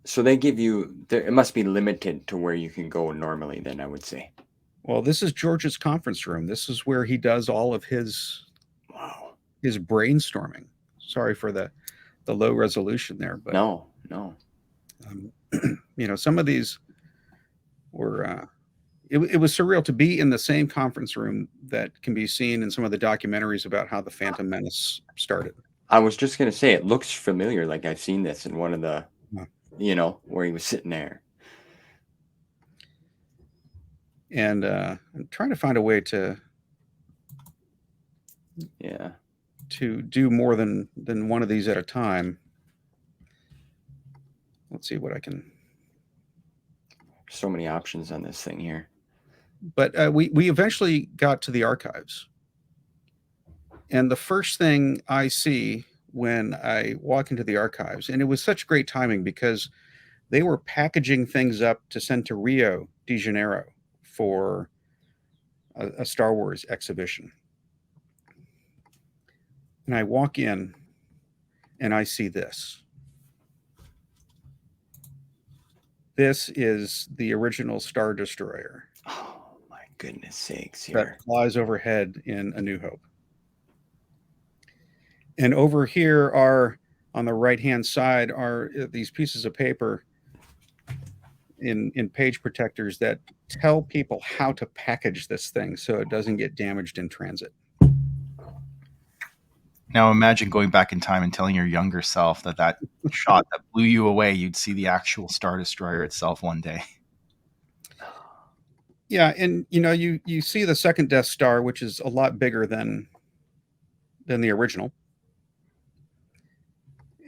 So they give you. It must be limited to where you can go normally. Then I would say. Well, this is George's conference room. This is where he does all of his brainstorming. Sorry for the low resolution there, but No. Some of these were. It was surreal to be in the same conference room that can be seen in some of the documentaries about how the Phantom Menace started. I was just gonna say it looks familiar. Like I've seen this in one of the, where he was sitting there. And I'm trying to find a way to do more than one of these at a time. Let's see what I can. So many options on this thing here. But we eventually got to the archives. And the first thing I see when I walk into the archives, and it was such great timing because they were packaging things up to send to Rio de Janeiro for a Star Wars exhibition. And I walk in and I see this. This is the original Star Destroyer. Oh, my goodness sakes. That flies overhead in A New Hope. And over here are, on the right-hand side, are these pieces of paper in page protectors that tell people how to package this thing so it doesn't get damaged in transit. Now imagine going back in time and telling your younger self that shot that blew you away, you'd see the actual Star Destroyer itself one day. Yeah, and you see the second Death Star, which is a lot bigger than the original.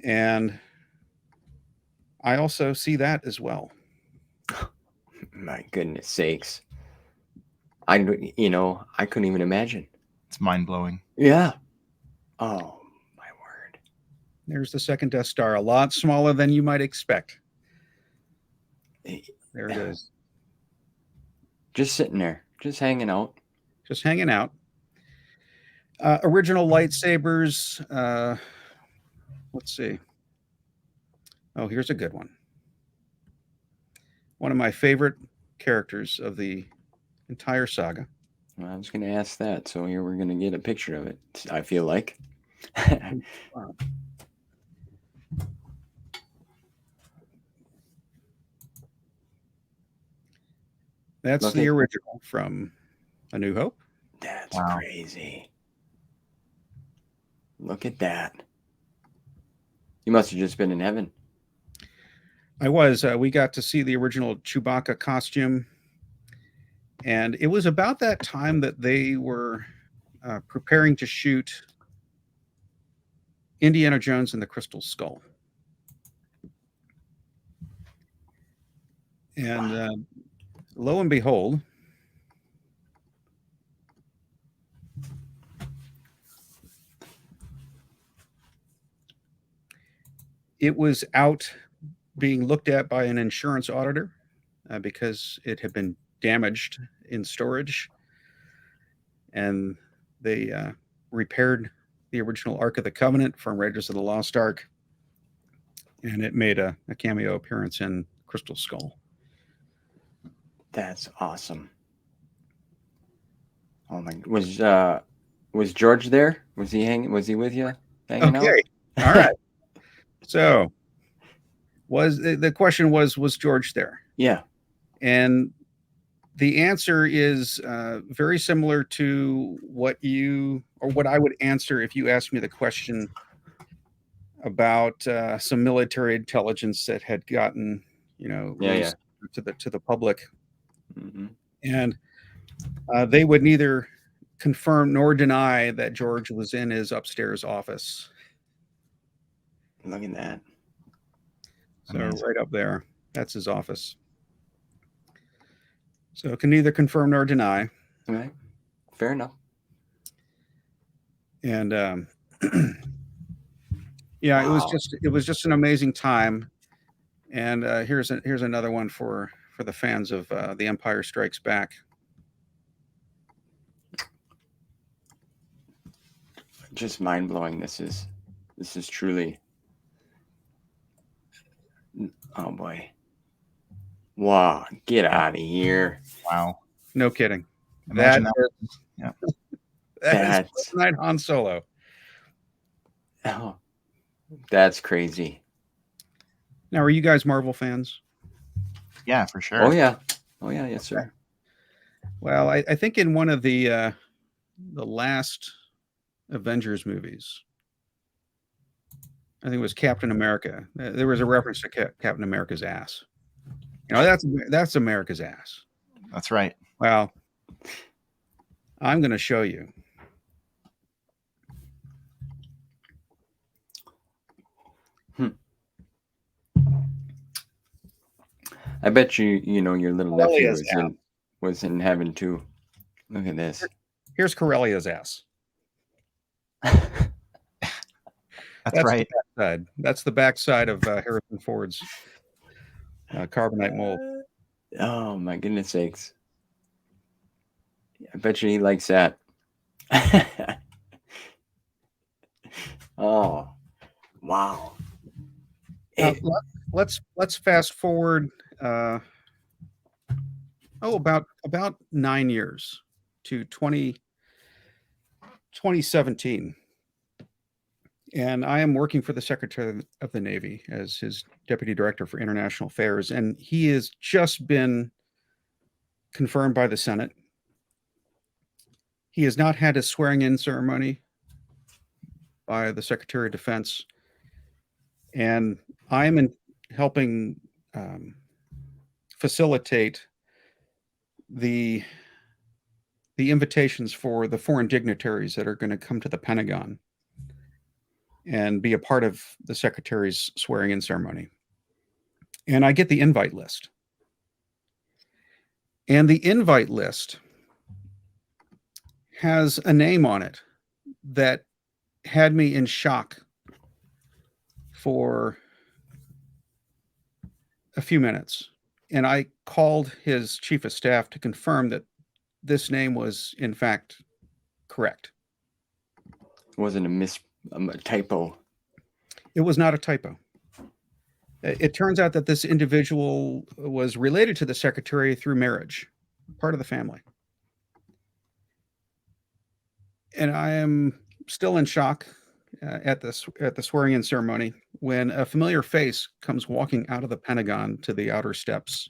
And I also see that as well. My goodness sakes. I couldn't even imagine. It's mind-blowing. Yeah. Oh, my word. There's the second Death Star, a lot smaller than you might expect. There it is. Just sitting there, just hanging out. Just hanging out. Original lightsabers. Let's see. Oh, here's a good one. One of my favorite characters of the entire saga. Well, I was going to ask that, so here we're going to get a picture of it, I feel like. That's the original from A New Hope. That's crazy. Look at that. You must have just been in heaven. I was. We got to see the original Chewbacca costume. And it was about that time that they were preparing to shoot Indiana Jones and the Crystal Skull. And lo and behold, it was out being looked at by an insurance auditor because it had been damaged in storage, and they repaired the original Ark of the Covenant from Raiders of the Lost Ark, and it made a cameo appearance in Crystal Skull. That's awesome. Oh my! Was George there? Was he with you? Hanging out? All right. So, the question was George there? Yeah. And the answer is very similar to what I would answer if you asked me the question about some military intelligence that had gotten, released to the public, and they would neither confirm nor deny that George was in his upstairs office. Look at that. So right up there, that's his office. So it can neither confirm nor deny. All right. Fair enough. And yeah, Wow. it was just an amazing time. And here's another one for the fans of The Empire Strikes Back. Just mind blowing. This is truly. Oh boy. Wow. Get out of here. Wow. No kidding. Imagine that. Yeah. That's That's Night Han Solo. Oh, that's crazy. Now, are you guys Marvel fans? Yeah, for sure. Oh yeah. Oh yeah. Yes, sir. Well, I think in one of the last Avengers movies, I think it was Captain America. There was a reference to Captain America's ass. That's America's ass. That's right. Well, I'm going to show you. I bet your little nephew was in heaven too. Look at this. Here's Corellia's ass. That's right. The backside. That's the backside of Harrison Ford's carbonite mold. Oh my goodness sakes! I bet you he likes that. Oh, wow! Let's fast forward. About 9 years to 2017. And I am working for the Secretary of the Navy as his Deputy Director for International Affairs. And he has just been confirmed by the Senate. He has not had a swearing-in ceremony by the Secretary of Defense. And I'm helping facilitate the invitations for the foreign dignitaries that are going to come to the Pentagon and be a part of the Secretary's swearing-in ceremony. And I get the invite list. And the invite list has a name on it that had me in shock for a few minutes. And I called his chief of staff to confirm that this name was, in fact, correct. It wasn't a typo. It was not a typo. It turns out that this individual was related to the secretary through marriage, part of the family. And I am still in shock at the swearing-in ceremony when a familiar face comes walking out of the Pentagon to the outer steps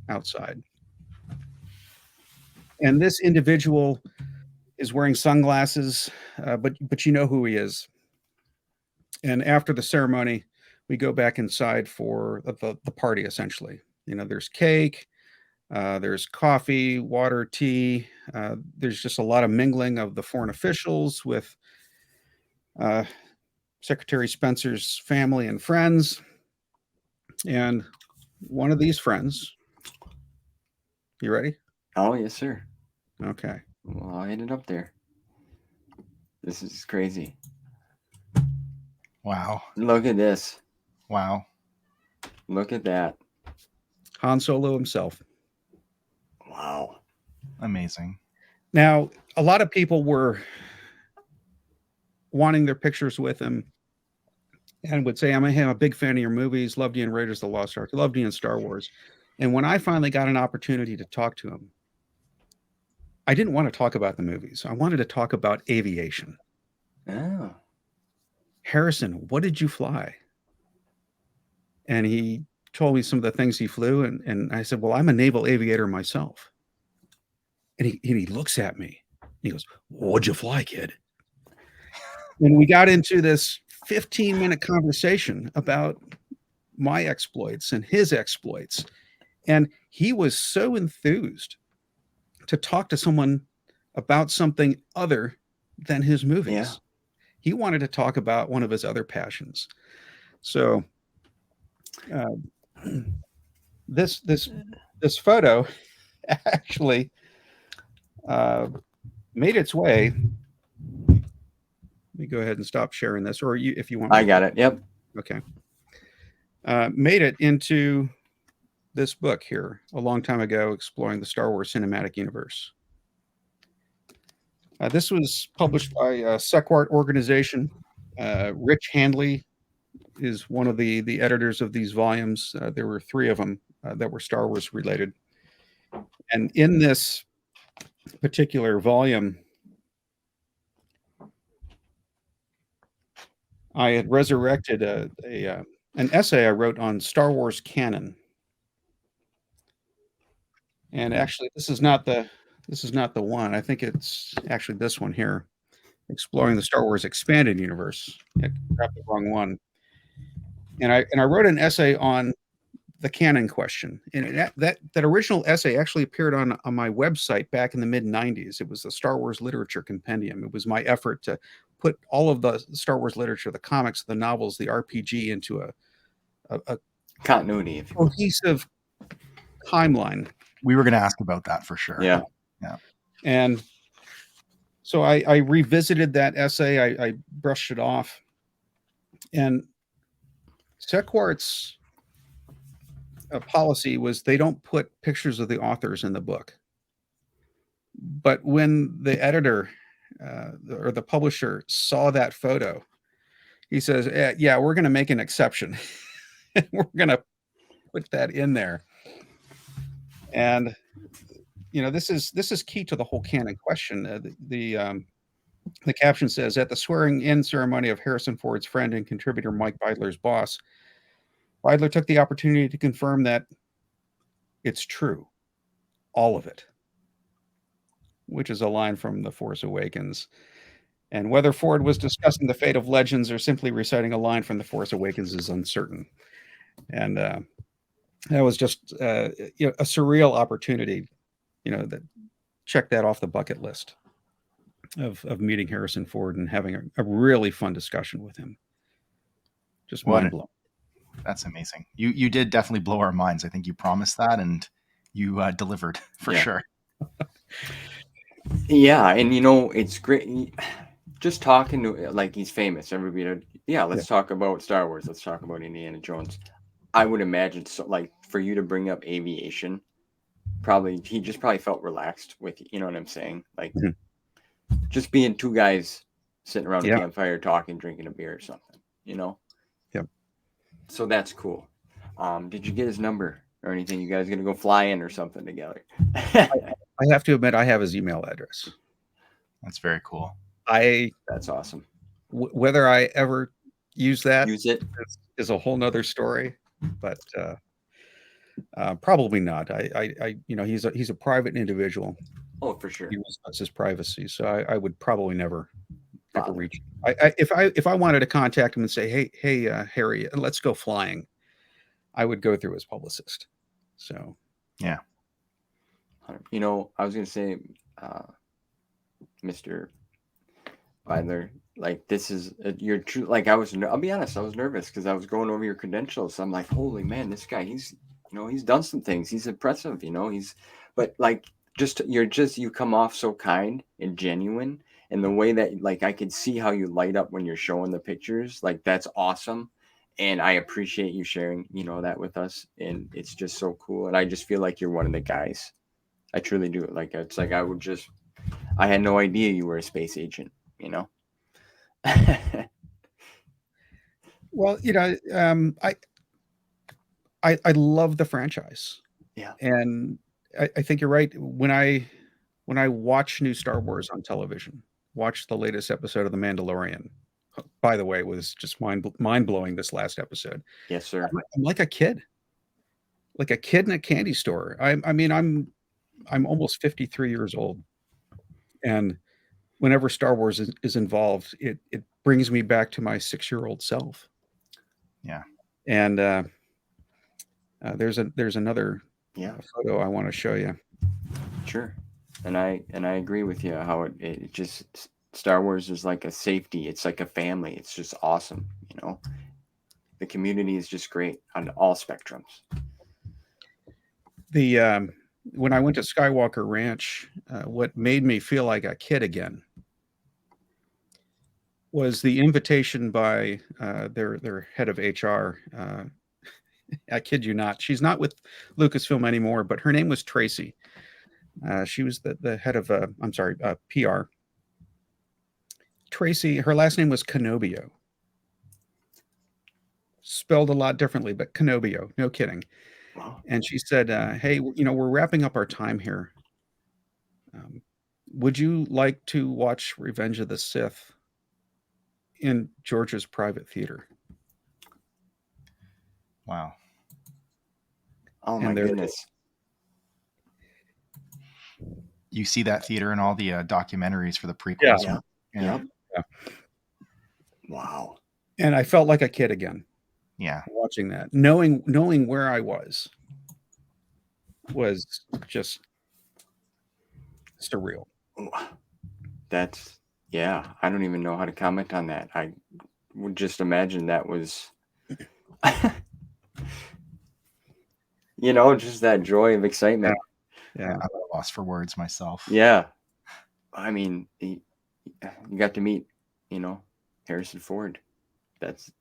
outside. And this individual is wearing sunglasses, but you know who he is. And after the ceremony, we go back inside for the party, essentially. There's cake, there's coffee, water, tea. There's just a lot of mingling of the foreign officials with Secretary Spencer's family and friends. And one of these friends, you ready? Oh, yes, sir. Okay. Well, I'll hit it up there. This is crazy. Wow. Look at this. Wow. Look at that. Han Solo himself. Wow. Amazing. Now, a lot of people were wanting their pictures with him and would say, I'm a big fan of your movies, loved you in Raiders of the Lost Ark, loved you in Star Wars. And when I finally got an opportunity to talk to him, I didn't want to talk about the movies. I wanted to talk about aviation. Oh. Harrison, what did you fly? And he told me some of the things he flew. And I said, well, I'm a naval aviator myself. And he looks at me. He goes, "What'd you fly, kid?" And we got into this 15-minute conversation about my exploits and his exploits. And he was so enthused to talk to someone about something other than his movies. Yeah. He wanted to talk about one of his other passions. So this photo actually made its way. Let me go ahead and stop sharing this, or if you want. I got it. Yep. Okay. Made it into this book here a long time ago, exploring the Star Wars cinematic universe. This was published by Sequart Organization. Rich Handley is one of the editors of these volumes. There were 3 of them that were Star Wars related. And in this particular volume, I had resurrected an essay I wrote on Star Wars canon. And actually, this is not the one. I think it's actually this one here, exploring the Star Wars expanded universe. I grabbed the wrong one. And I wrote an essay on the canon question. And that original essay actually appeared on my website back in the mid-90s. It was the Star Wars Literature Compendium. It was my effort to put all of the Star Wars literature, the comics, the novels, the RPG into a Continuity, if you will. cohesive timeline. We were going to ask about that for sure. Yeah. And so I revisited that essay. I brushed it off. And Sequart's policy was they don't put pictures of the authors in the book. But when the editor or the publisher saw that photo, he says, yeah, we're going to make an exception. We're going to put that in there. And this is key to the whole canon question. The caption says, at the swearing-in ceremony of Harrison Ford's friend and contributor Mike Beidler's boss, Beidler took the opportunity to confirm that it's true, all of it, which is a line from The Force Awakens. And whether Ford was discussing the fate of Legends or simply reciting a line from The Force Awakens is uncertain. And that was just a surreal opportunity, that check that off the bucket list of meeting Harrison Ford and having a really fun discussion with him. Just mind blowing. That's amazing. You did definitely blow our minds. I think you promised that, and you delivered for sure. Yeah, and it's great. Just talking to, like, he's famous. Everybody, let's talk about Star Wars. Let's talk about Indiana Jones. I would imagine, so, like, for you to bring up aviation, he just felt relaxed with, you know what I'm saying? Like, just being 2 guys sitting around a campfire talking, drinking a beer or something, Yep. So that's cool. Did you get his number or anything? You guys gonna go fly in or something together? I have to admit, I have his email address. That's very cool. That's awesome. Whether I ever use it is a whole nother story, but probably not. He's a private individual. Oh, for sure. He respects his privacy, so I would probably never reach. If I wanted to contact him and say, hey, Harry, let's go flying, I would go through his publicist. So yeah. I was gonna say, Mr. Beidler, like, this is your true. Like, I'll be honest, I was nervous because I was going over your credentials. So I'm like, holy man, this guy, he's done some things. He's impressive. But like, you come off so kind and genuine, and the way that, like, I could see how you light up when you're showing the pictures. Like, that's awesome. And I appreciate you sharing, that with us. And it's just so cool. And I just feel like you're one of the guys. I truly do. Like, it's like I had no idea you were a space agent, Well, I love the franchise. Yeah. And I think you're right. When I watch new Star Wars on television, watch the latest episode of The Mandalorian. By the way, it was just mind-blowing, this last episode. Yes, sir. I'm like a kid in a candy store. I'm I'm almost 53 years old, and whenever Star Wars is involved, it brings me back to my 6-year-old self. Yeah. And there's another photo I want to show you. Sure. And I agree with you how it just, Star Wars is like a safety. It's like a family. It's just awesome. You know, the community is just great on all spectrums. When I went to Skywalker Ranch, what made me feel like a kid again was the invitation by their head of HR. I kid you not, she's not with Lucasfilm anymore, but her name was Tracy. She was the head of PR. Tracy, her last name was Canobio. Spelled a lot differently, but Canobio, no kidding. Wow. And she said, hey, we're wrapping up our time here. Would you like to watch Revenge of the Sith in George's private theater? Wow. Oh my goodness. You see that theater in all the documentaries for the prequels. Yeah. Wow. And I felt like a kid again. Yeah. Watching that, knowing where I was just surreal. That's, I don't even know how to comment on that. I would just imagine that was, just that joy of excitement. Yeah. I'm lost for words myself. Yeah. I mean, you got to meet, Harrison Ford. That's,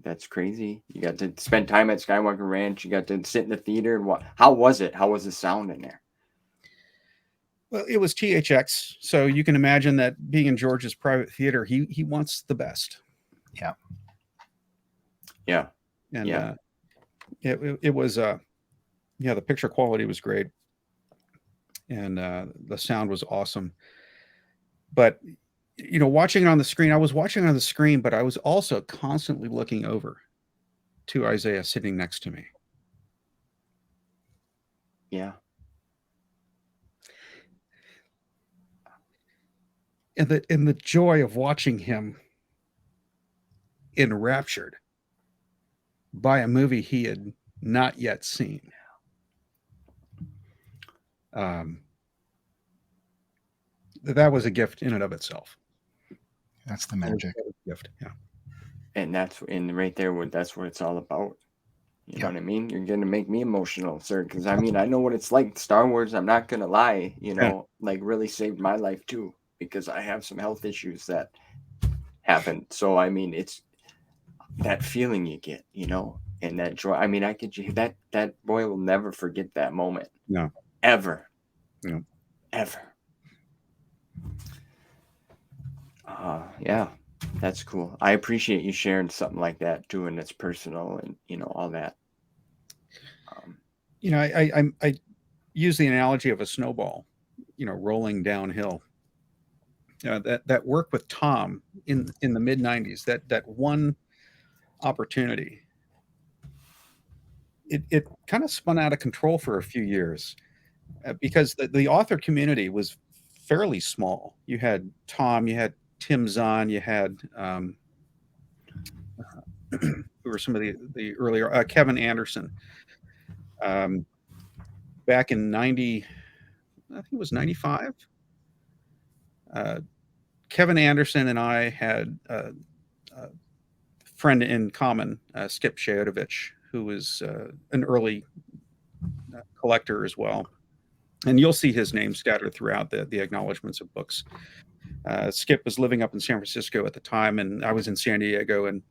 that's crazy. You got to spend time at Skywalker Ranch. You got to sit in the theater and how was it? How was the sound in there? Well, it was THX, so you can imagine that being in George's private theater, he wants the best. Yeah. Yeah. And it was the picture quality was great, and the sound was awesome. But watching it on the screen, I was watching it on the screen, but I was also constantly looking over to Isaiah sitting next to me. Yeah. And the joy of watching him enraptured by a movie he had not yet seen. That was a gift in and of itself. That's the magic. Gift, yeah. And that's right there. That's what it's all about. You know what I mean? You're gonna make me emotional, sir. Because I know what it's like. Star Wars, I'm not gonna lie. Like really saved my life too, because I have some health issues that happened. So it's that feeling you get, and that joy. I could that boy will never forget that moment. No. Ever. No. Ever. Yeah, that's cool. I appreciate you sharing something like that too, and it's personal and all that. I use the analogy of a snowball, rolling downhill. That work with Tom in the mid '90s, that one opportunity, it kind of spun out of control for a few years, because the author community was fairly small. You had Tom, you had Tim Zahn, you had who were some of the earlier Kevin Anderson. Back in I think it was 95. Kevin Anderson and I had a friend in common, Skip Shayotovich, who was an early collector as well. And you'll see his name scattered throughout the acknowledgments of books. Skip was living up in San Francisco at the time, and I was in San Diego, and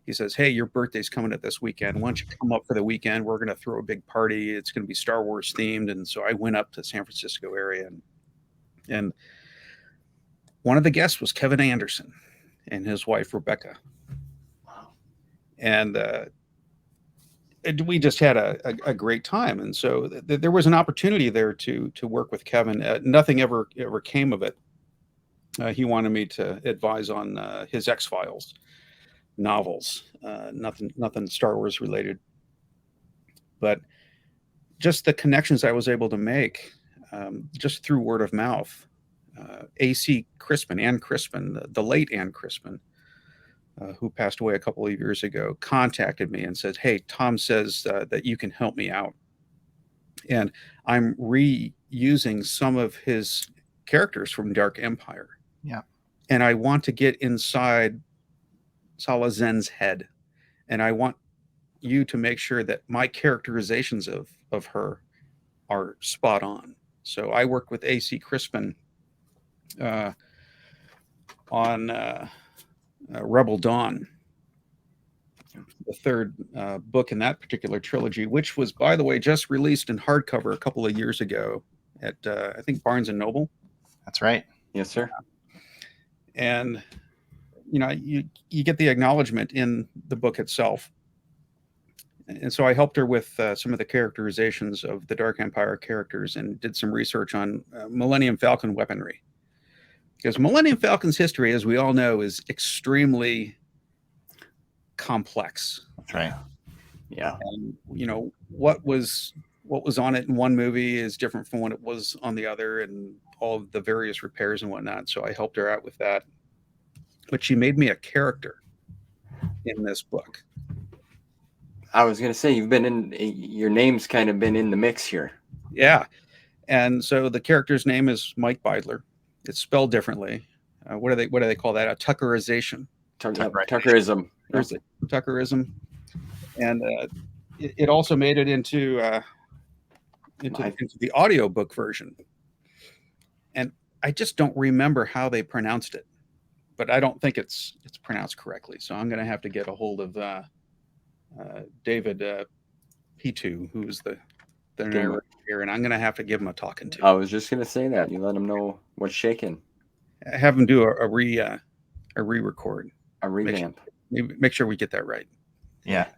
he says, hey, your birthday's coming up this weekend. Why don't you come up for the weekend? We're going to throw a big party. It's going to be Star Wars themed. And so I went up to San Francisco area, and one of the guests was Kevin Anderson and his wife, Rebecca. Wow. And we just had a great time. And so there was an opportunity there to work with Kevin. Nothing ever came of it. He wanted me to advise on his X-Files novels, nothing Star Wars related, but just the connections I was able to make just through word of mouth. A.C. Crispin, Ann Crispin, the late Ann Crispin, who passed away a couple of years ago, contacted me and said, "Hey, Tom says that you can help me out." And I'm reusing some of his characters from Dark Empire. Yeah. And I want to get inside Sala Zen's head. And I want you to make sure that my characterizations of her are spot on. So I worked with A.C. Crispin on Rebel Dawn, the third book in that particular trilogy, which was, by the way, just released in hardcover a couple of years ago at I think Barnes and Noble. That's right. Yes, sir. And you get the acknowledgement in the book itself. And so I helped her with some of the characterizations of the Dark Empire characters and did some research on Millennium Falcon weaponry. Because Millennium Falcon's history, as we all know, is extremely complex. That's right. Yeah. And what was on it in one movie is different from what it was on the other, and all of the various repairs and whatnot. So I helped her out with that. But she made me a character in this book. I was going to say, your name's kind of been in the mix here. Yeah. And so the character's name is Mike Beidler. It's spelled differently. What do they call that? A Tuckerization. Tuckerism. There's a Tuckerism. And it also made it into the audiobook version. And I just don't remember how they pronounced it. But I don't think it's pronounced correctly. So I'm going to have to get a hold of David P2, who's the narrator here, and I'm going to have to give him a talking to. I was just going to say that. You let him know what's shaking. Have him do a re-record. A revamp. Make sure we get that right. Yeah.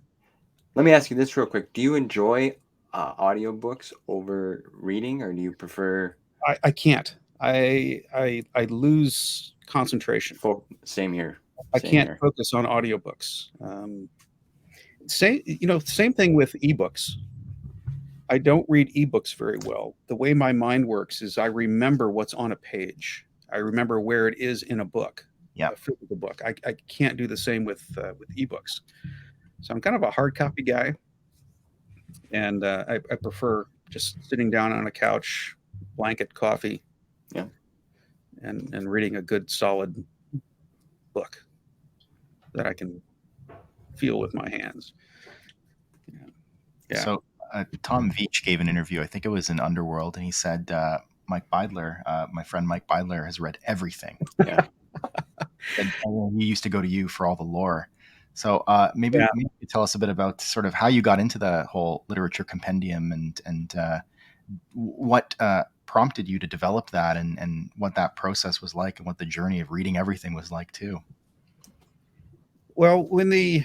Let me ask you this real quick. Do you enjoy audiobooks over reading, or do you prefer... I can't. I lose concentration. Same here. I can't focus on audiobooks. Same thing with ebooks. I don't read ebooks very well. The way my mind works is I remember what's on a page. I remember where it is in a book. Yeah, a physical book. I can't do the same with ebooks. So I'm kind of a hard copy guy, and I prefer just sitting down on a couch, blanket, coffee, yeah, and reading a good solid book that I can feel with my hands. Yeah. So Tom Veitch gave an interview. I think it was in Underworld, and he said Mike Beidler, my friend Mike Beidler, has read everything. Yeah. And he used to go to you for all the lore. So maybe you could tell us a bit about sort of how you got into the whole literature compendium and what prompted you to develop that and what that process was like and what the journey of reading everything was like too. Well, when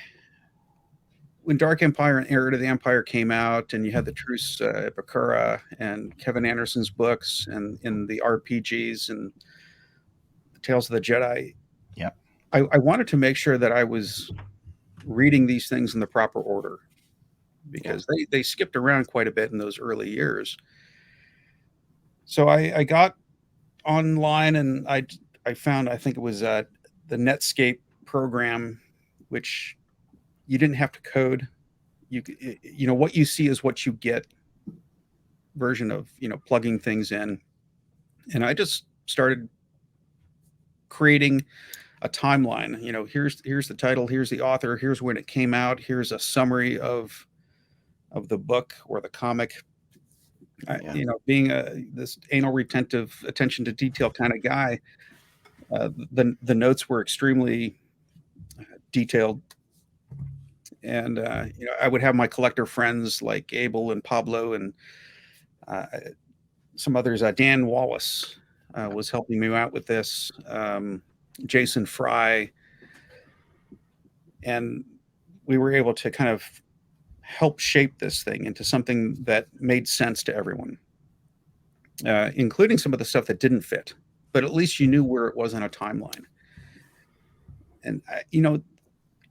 Dark Empire and Heir to the Empire came out, and you had the Truce at Bakura and Kevin Anderson's books and in the RPGs and the Tales of the Jedi, I wanted to make sure that I was reading these things in the proper order, because they skipped around quite a bit in those early years. So I got online, and I found, I think it was the Netscape program, which you didn't have to code. You know what you see is what you get version of plugging things in. And I just started creating a timeline. Here's the title, here's the author, here's when it came out, here's a summary of the book or the comic. Being this anal retentive, attention to detail kind of guy, the notes were extremely detailed. And I would have my collector friends like Abel and Pablo and some others. Dan Wallace was helping me out with this. Jason Fry, and we were able to kind of help shape this thing into something that made sense to everyone, including some of the stuff that didn't fit, but at least you knew where it was on a timeline. And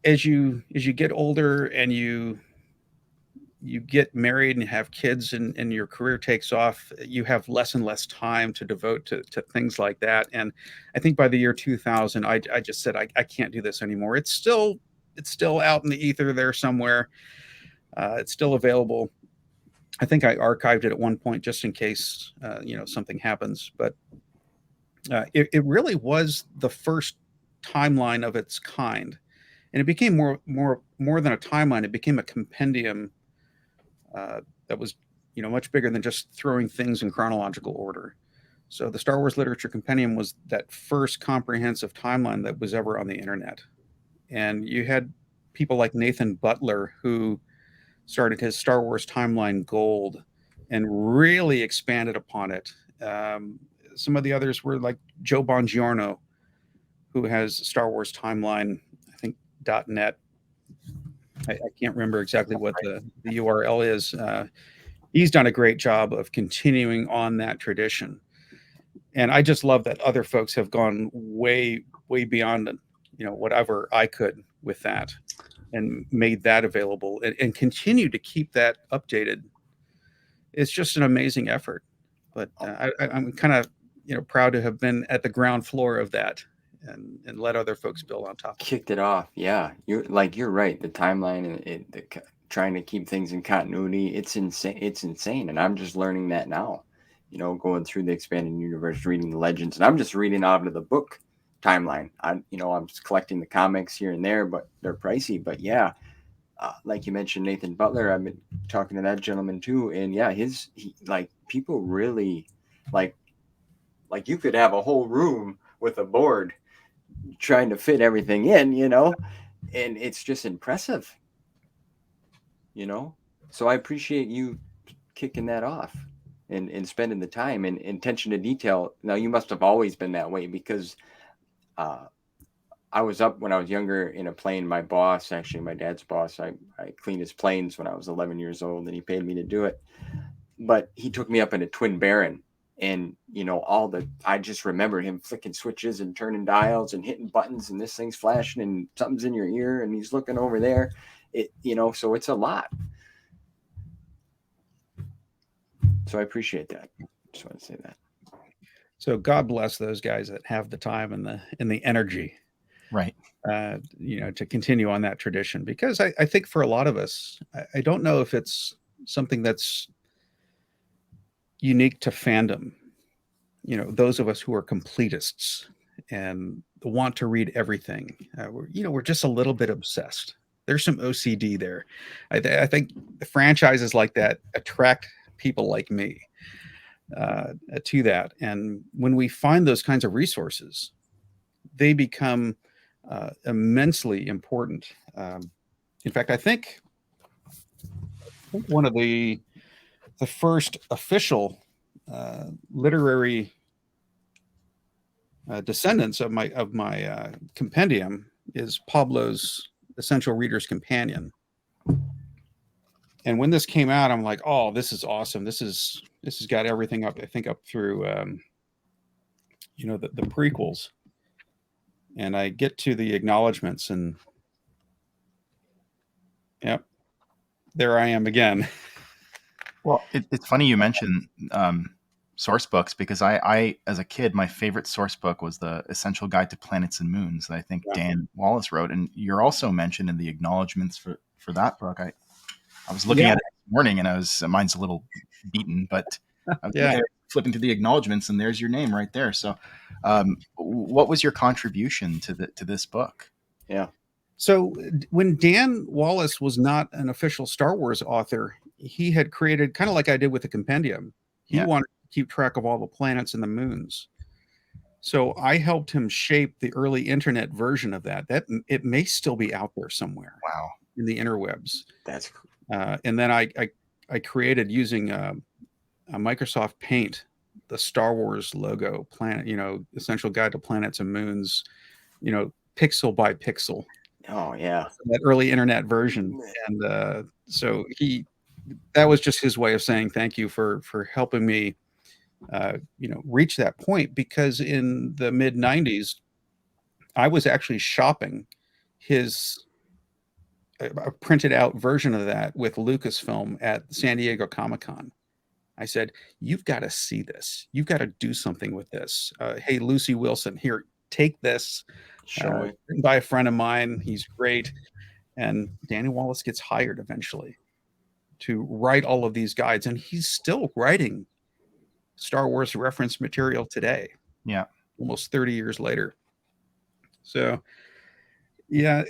as you get older and you you get married and have kids and your career takes off, you have less and less time to devote to things like that. And I think by the year 2000, I just said, I can't do this anymore. It's still out in the ether there somewhere. It's still available. I think I archived it at one point just in case, something happens. But it really was the first timeline of its kind. And it became more than a timeline. It became a compendium that was, much bigger than just throwing things in chronological order. So the Star Wars Literature Compendium was that first comprehensive timeline that was ever on the internet. And you had people like Nathan Butler, who started his Star Wars Timeline Gold and really expanded upon it. Some of the others were like Joe Bongiorno, who has Star Wars Timeline, I think .net. I can't remember exactly what the URL is. He's done a great job of continuing on that tradition. And I just love that other folks have gone way, way beyond, whatever I could with that, and made that available and continue to keep that updated. It's just an amazing effort. But I'm kind of, proud to have been at the ground floor of that and let other folks build on top of it. Kicked it off. Yeah, you're right. The timeline and trying to keep things in continuity, it's insane. And I'm just learning that now, going through the expanded universe, reading the legends, and I'm just reading out of the book timeline. I'm just collecting the comics here and there, but they're pricey. But yeah, like you mentioned, Nathan Butler, I've been talking to that gentleman too. And yeah, people really like you could have a whole room with a board trying to fit everything in, and it's just impressive, so I appreciate you kicking that off and spending the time and attention to detail. Now, you must have always been that way, because I was up when I was younger in a plane. My boss, actually my dad's boss, I cleaned his planes when I was 11 years old, and he paid me to do it. But he took me up in a Twin Baron, and I just remember him flicking switches and turning dials and hitting buttons, and this thing's flashing and something's in your ear and he's looking over there. So it's a lot. So I appreciate that. Just want to say that. So God bless those guys that have the time and the energy, Right. To continue on that tradition. Because I think for a lot of us, I don't know if it's something that's unique to fandom. Those of us who are completists and want to read everything, we're just a little bit obsessed. There's some OCD there. I think the franchises like that attract people like me to that. And when we find those kinds of resources, they become immensely important. In fact, I think one of the first official literary descendants of my compendium is Pablo's Essential Reader's Companion. And when this came out, I'm like, oh, this is awesome. This has got everything up, I think, up through the prequels. And I get to the acknowledgments, and yep, there I am again. Well, it's funny you mentioned source books, because I, as a kid, my favorite source book was the Essential Guide to Planets and Moons that I think Dan Wallace wrote. And you're also mentioned in the acknowledgments for that book. I was looking at it this morning, and mine's a little beaten, but I was flipping through the acknowledgments, and there's your name right there. So what was your contribution to this book? Yeah. So when Dan Wallace was not an official Star Wars author, he had created, kind of like I did with the compendium, he wanted to keep track of all the planets and the moons. So I helped him shape the early internet version of that. It may still be out there somewhere. Wow. In the interwebs. That's cool. And then I created, using a Microsoft Paint, the Star Wars logo, planet, Essential Guide to Planets and Moons, pixel by pixel. Oh yeah. That early internet version. And so that was just his way of saying thank you for helping me reach that point, because in the mid 90s I was actually shopping his a printed out version of that with Lucasfilm at San Diego Comic-Con. I said, "You've got to see this. You've got to do something with this. Hey, Lucy Wilson, here, take this." Show it. Written by a friend of mine. He's great. And Danny Wallace gets hired eventually to write all of these guides. And he's still writing Star Wars reference material today. Yeah. Almost 30 years later. So, yeah,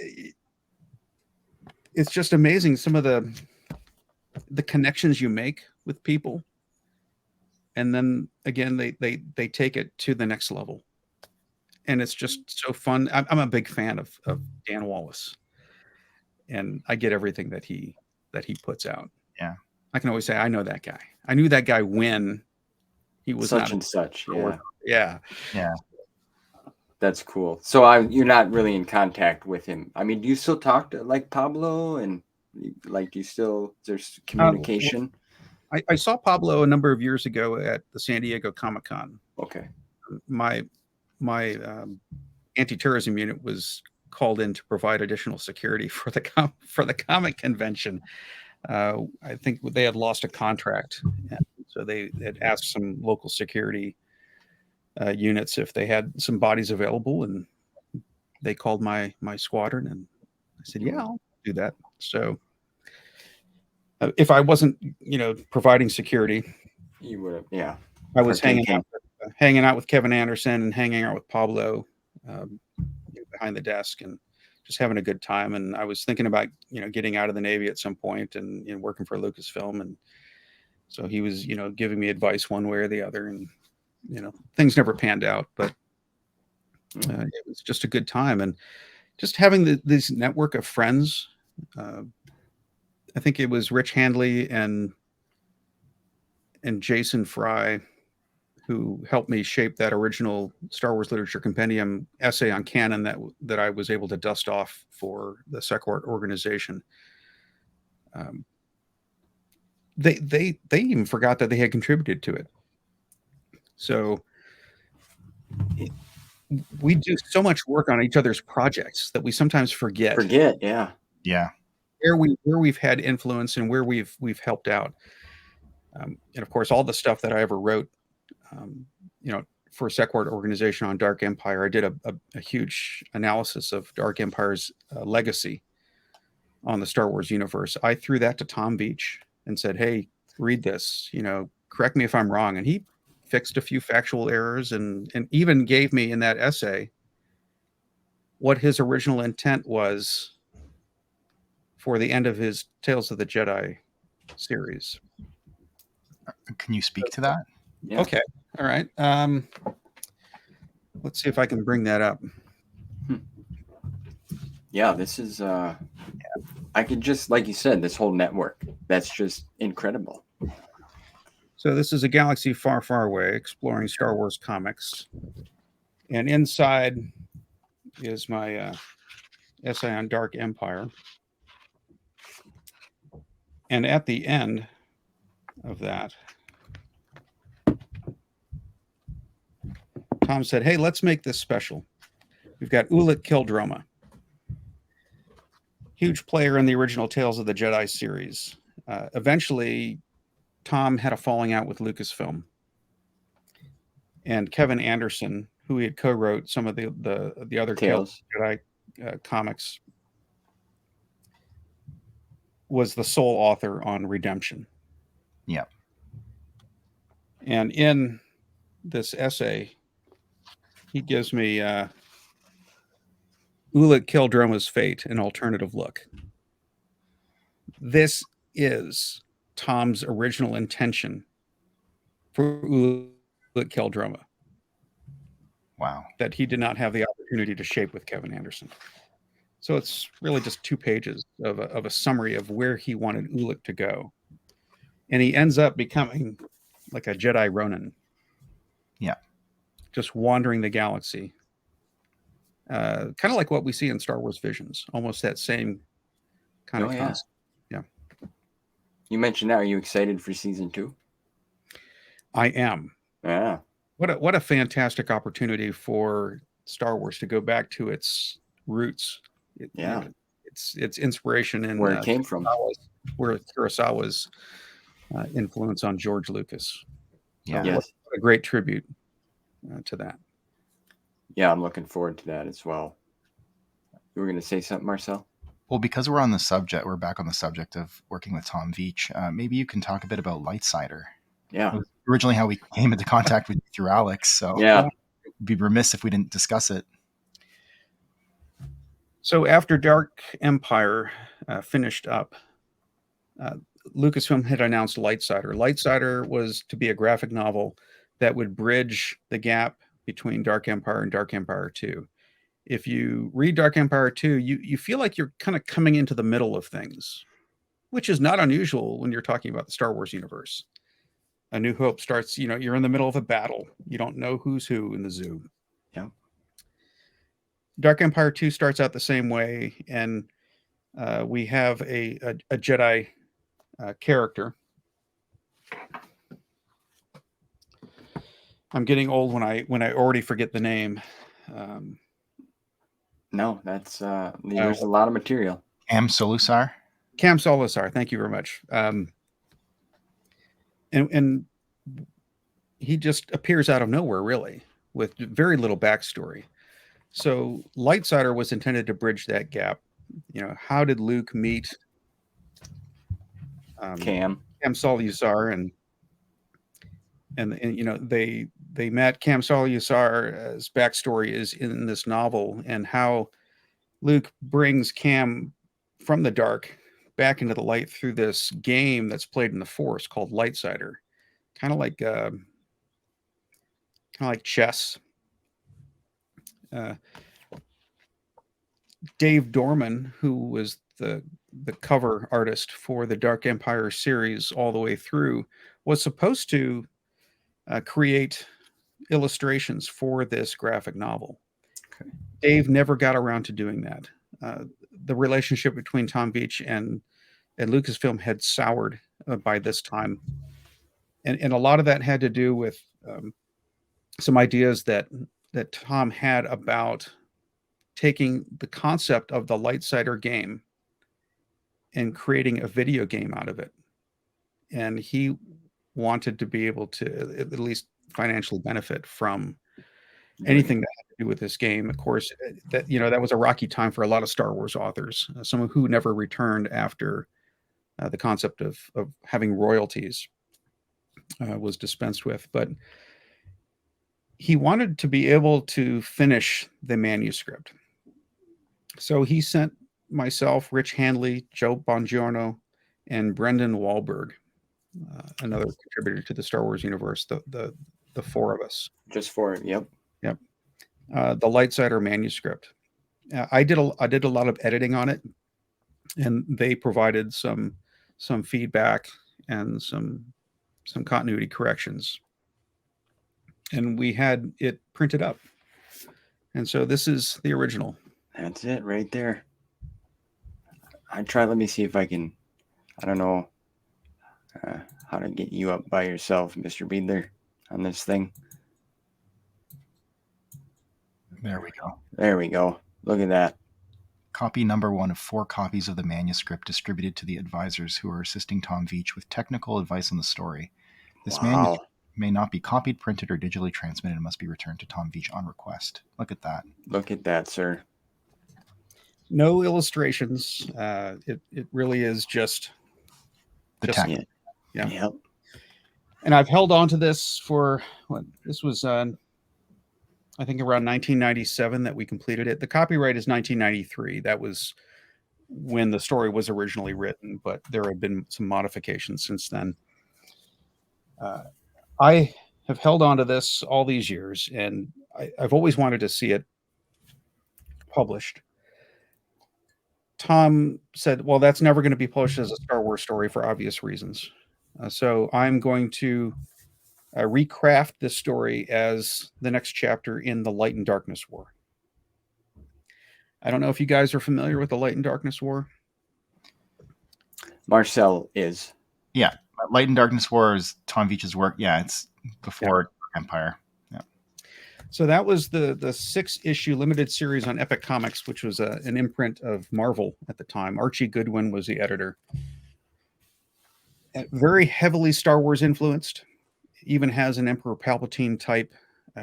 it's just amazing some of the connections you make with people. And then again, they take it to the next level. And it's just so fun. I'm a big fan of Dan Wallace, and I get everything that he puts out. Yeah, I can always say I know that guy. I knew that guy when he was such not and such. yeah. That's cool. So you're not really in contact with him. I mean, do you still talk to like Pablo and like there's communication? I saw Pablo a number of years ago at the San Diego Comic-Con. Okay. My anti-terrorism unit was called in to provide additional security for the comic convention. I think they had lost a contract, so they had asked some local security units if they had some bodies available, and they called my squadron, and I said, "Yeah, I'll do that." So if I wasn't, providing security, You would have, yeah. I was hanging out with Kevin Anderson and hanging out with Pablo behind the desk and just having a good time. And I was thinking about, getting out of the Navy at some point and working for Lucasfilm. And so he was, giving me advice one way or the other. And, things never panned out, but it was just a good time. And just having this network of friends. I think it was Rich Handley and Jason Fry who helped me shape that original Star Wars Literature Compendium essay on canon that I was able to dust off for the Sequart organization. They even forgot that they had contributed to it. So we do so much work on each other's projects that we sometimes forget. Yeah. Where we've had influence and where we've helped out. And of course, all the stuff that I ever wrote, for Sequart organization on Dark Empire, I did a huge analysis of Dark Empire's legacy on the Star Wars universe. I threw that to Tom Veitch and said, "Hey, read this, correct me if I'm wrong." And he fixed a few factual errors and even gave me in that essay what his original intent was for the end of his Tales of the Jedi series. Can you speak to that? Yeah. Okay. All right. Let's see if I can bring that up. Yeah, this is I could just, like you said, this whole network, that's just incredible. So this is a galaxy far, far away, exploring Star Wars comics. And inside is my essay on Dark Empire. And at the end of that, Tom said, "Hey, let's make this special. We've got Ulic Qel-Droma, huge player in the original Tales of the Jedi series. Eventually, Tom had a falling out with Lucasfilm. And Kevin Anderson, who he had co-wrote some of the other Tales of the Jedi comics, was the sole author on Redemption. Yeah. And in this essay, he gives me Ulic Qel-Droma's Fate, an alternative look. This is Tom's original intention for Ulic Qel-Droma. Wow. That he did not have the opportunity to shape with Kevin Anderson. So it's really just 2 pages of a summary of where he wanted Ulic to go. And he ends up becoming like a Jedi Ronin. Yeah. Just wandering the galaxy. Kind of like what we see in Star Wars Visions. Almost that same kind of concept. Yeah. You mentioned that. Are you excited for season 2? I am. Yeah. What a fantastic opportunity for Star Wars to go back to its roots. It its inspiration in Where it came from. Kurosawa's influence on George Lucas. Yeah. Yes. What a great tribute to that. Yeah, I'm looking forward to that as well. You were going to say something, Marcel? Well, because we're back on the subject of working with Tom Veitch. Maybe you can talk a bit about Lightsider. Yeah. It was originally how we came into contact with you through Alex. So Yeah. it'd be remiss if we didn't discuss it. So after Dark Empire finished up, Lucasfilm had announced Lightsider. Lightsider was to be a graphic novel that would bridge the gap between Dark Empire and Dark Empire 2. If you read Dark Empire 2, you feel like you're kind of coming into the middle of things, which is not unusual when you're talking about the Star Wars universe. A New Hope starts, you're in the middle of a battle. You don't know who's who in the zoo. Yeah. Dark Empire 2 starts out the same way, and we have a Jedi character. I'm getting old when I already forget the name. No, that's there's a lot of material. Am Solusar. Cam Solusar, thank you very much. And he just appears out of nowhere, really, with very little backstory. So Lightsider was intended to bridge that gap. How did Luke meet Cam Solusar, and they met. Cam Solusar's backstory is in this novel, and how Luke brings Cam from the dark back into the light through this game that's played in the Force called Lightsider, kind of like chess. Dave Dorman, who was the cover artist for the Dark Empire series all the way through, was supposed to create illustrations for this graphic novel. Okay. Dave never got around to doing that. The relationship between Tom Veitch and Lucasfilm had soured by this time, and a lot of that had to do with some ideas that Tom had about taking the concept of the Lightsider game and creating a video game out of it. And he wanted to be able to at least financially benefit from anything that had to do with this game. Of course, that was a rocky time for a lot of Star Wars authors, some who never returned after the concept of having royalties was dispensed with. But he wanted to be able to finish the manuscript. So he sent myself, Rich Handley, Joe Bongiorno, and Brendan Wahlberg, another contributor to the Star Wars universe, the four of us. Just for it, yep. Yep. The Lightsider manuscript. I did a lot of editing on it, and they provided some feedback and some continuity corrections. And we had it printed up. And so this is the original. That's it right there. Let me see if I can, I don't know how to get you up by yourself, Mr. Beidler, on this thing. There we go. There we go. Look at that. Copy number 1 of 4 copies of the manuscript distributed to the advisors who are assisting Tom Veitch with technical advice on the story. This manuscript may not be copied, printed, or digitally transmitted and must be returned to Tom Veitch on request. Look at that. Look at that, sir. No illustrations. It really is just The text. Yeah. Yep. And I've held on to this for this was I think around 1997 that we completed it. The copyright is 1993. That was when the story was originally written, but there have been some modifications since then. I have held on to this all these years, and I've always wanted to see it published. Tom said, well, that's never going to be published as a Star Wars story for obvious reasons. So I'm going to recraft this story as the next chapter in the Light and Darkness War. I don't know if you guys are familiar with the Light and Darkness War. Marcel is. Yeah. Light and Darkness War is Tom Veitch's work. Yeah, it's before Empire. Yeah. So that was the 6-issue limited series on Epic Comics, which was an imprint of Marvel at the time. Archie Goodwin was the editor. Very heavily Star Wars influenced. Even has an Emperor Palpatine type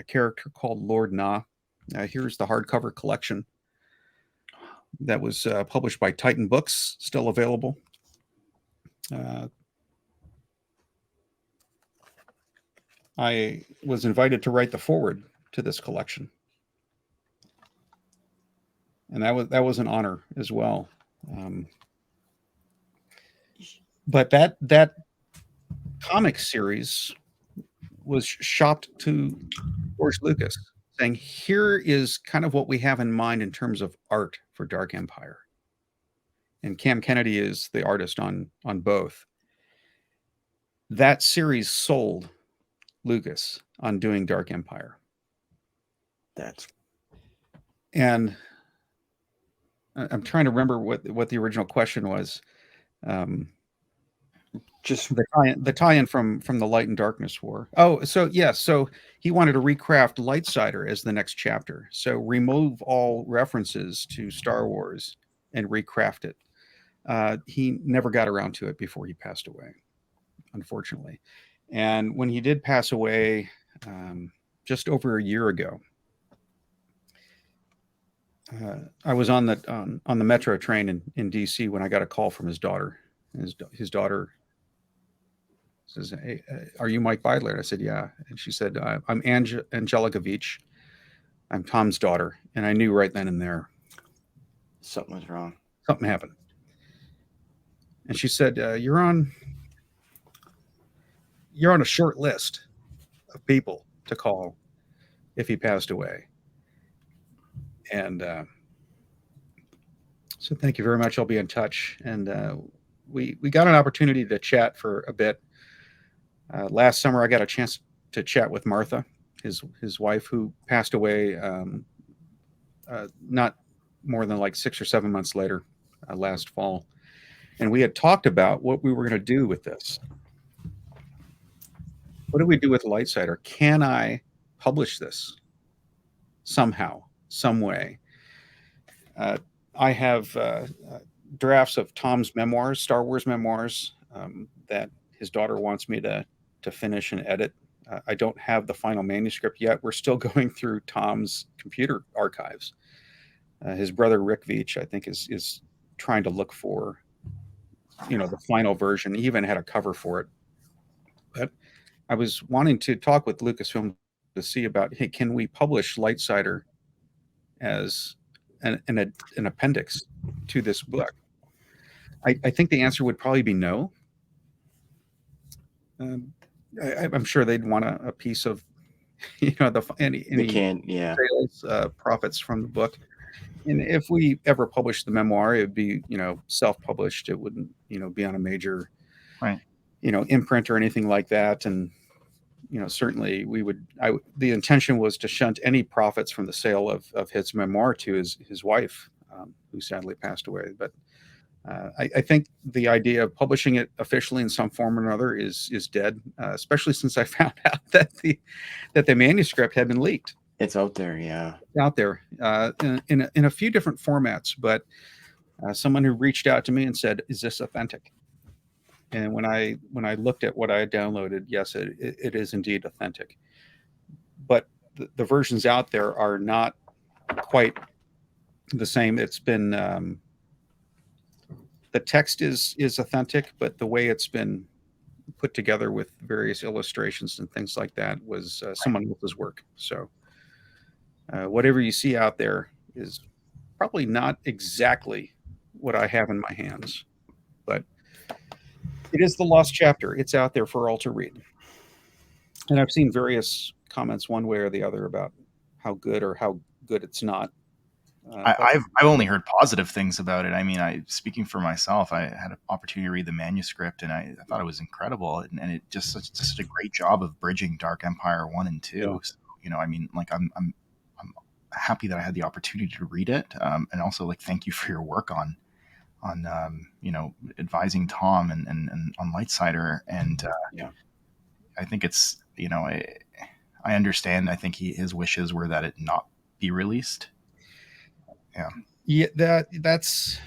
character called Lord Na. Here's the hardcover collection that was published by Titan Books, still available. I was invited to write the foreword to this collection, and that was an honor as well. But that comic series was shopped to George Lucas, saying, here is kind of what we have in mind in terms of art for Dark Empire. And Cam Kennedy is the artist on both. That series sold Lucas on doing Dark Empire. And I'm trying to remember what the original question was. Just the tie-in from the Light and Darkness War. Oh, so yeah, so he wanted to recraft Lightsider as the next chapter. So remove all references to Star Wars and recraft it. He never got around to it before he passed away, unfortunately. And when he did pass away, just over a year ago, I was on the metro train in DC when I got a call from his daughter. His daughter says, "Hey, are you Mike Beidler?" And I said, "Yeah." And she said, "I'm Angelica Veitch. I'm Tom's daughter." And I knew right then and there something was wrong. Something happened. And she said, "You're on a short list of people to call if he passed away." And so thank you very much. I'll be in touch. And we got an opportunity to chat for a bit. Last summer, I got a chance to chat with Martha, his wife, who passed away not more than like 6 or 7 months later, last fall. And we had talked about what we were going to do with this. What do we do with Lightsider? Can I publish this somehow, some way? I have drafts of Tom's memoirs, Star Wars memoirs, that his daughter wants me to finish and edit. I don't have the final manuscript yet. We're still going through Tom's computer archives. His brother Rick Veitch, I think, is trying to look for, the final version. He even had a cover for it. But I was wanting to talk with Lucasfilm to see about, hey, can we publish Lightsider as an appendix to this book? I think the answer would probably be no. I'm sure they'd want a piece of, any sales, profits from the book. And if we ever published the memoir, it would be, self-published. It wouldn't, be on a major, imprint or anything like that. And, certainly the intention was to shunt any profits from the sale of his memoir to his wife, who sadly passed away. But I think the idea of publishing it officially in some form or another is dead, especially since I found out that the manuscript had been leaked. It's out there, yeah. Out there in a few different formats, but someone who reached out to me and said, "Is this authentic?" And when I looked at what I had downloaded, yes, it is indeed authentic. But the versions out there are not quite the same. It's been the text is authentic, but the way it's been put together with various illustrations and things like that was someone else's work. So whatever you see out there is probably not exactly what I have in my hands, but it is the lost chapter. It's out there for all to read. And I've seen various comments one way or the other about how good it's not. I've only heard positive things about it. I mean, speaking for myself, I had an opportunity to read the manuscript, and I thought it was incredible, and it just such a great job of bridging Dark Empire 1 and 2. Yeah. So, I mean, like I'm happy that I had the opportunity to read it, and also like thank you for your work on advising Tom and on Lightsider, and I think it's I understand. I think his wishes were that it not be released. Yeah, that's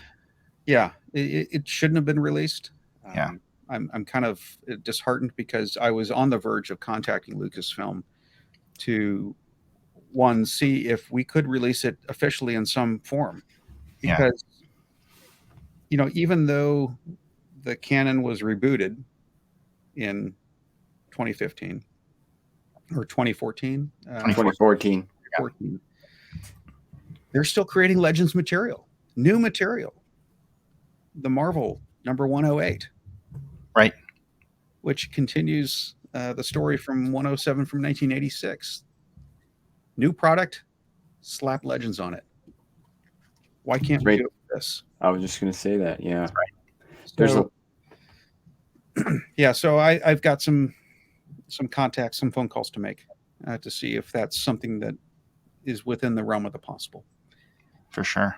it shouldn't have been released. Yeah. I'm kind of disheartened because I was on the verge of contacting Lucasfilm to see if we could release it officially in some form, Yeah. because even though the canon was rebooted in 2015 or 2014, 2014. 14, they're still creating Legends material, new material. The Marvel number 108, Right. which continues the story from 107 from 1986. New product, slap Legends on it. Why can't we do it with this? I was just going to say that. Yeah. That's right. There's a yeah. So I've got some contacts, some phone calls to make to see if that's something that is within the realm of the possible. For sure.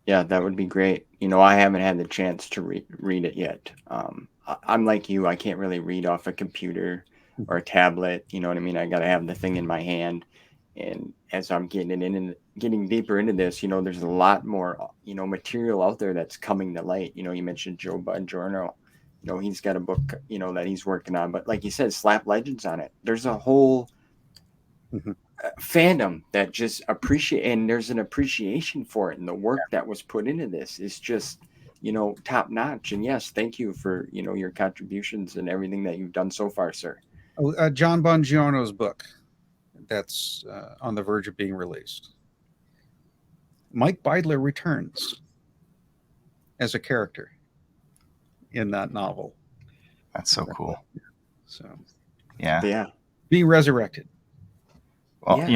Yeah, that would be great. I haven't had the chance to read it yet. I'm like you. I can't really read off a computer or a tablet. You know what I mean? I got to have the thing in my hand. And as I'm getting deeper into this, there's a lot more, material out there that's coming to light. You mentioned Joe Bongiorno. He's got a book, that he's working on. But like you said, slap Legends on it. There's a whole fandom that just appreciate, and there's an appreciation for it, and the work that was put into this is just top notch. And yes, thank you for your contributions and everything that you've done so far, sir. John Bongiorno's book that's on the verge of being released. Mike Beidler returns as a character in that novel. That's so cool. So yeah, being resurrected. Well,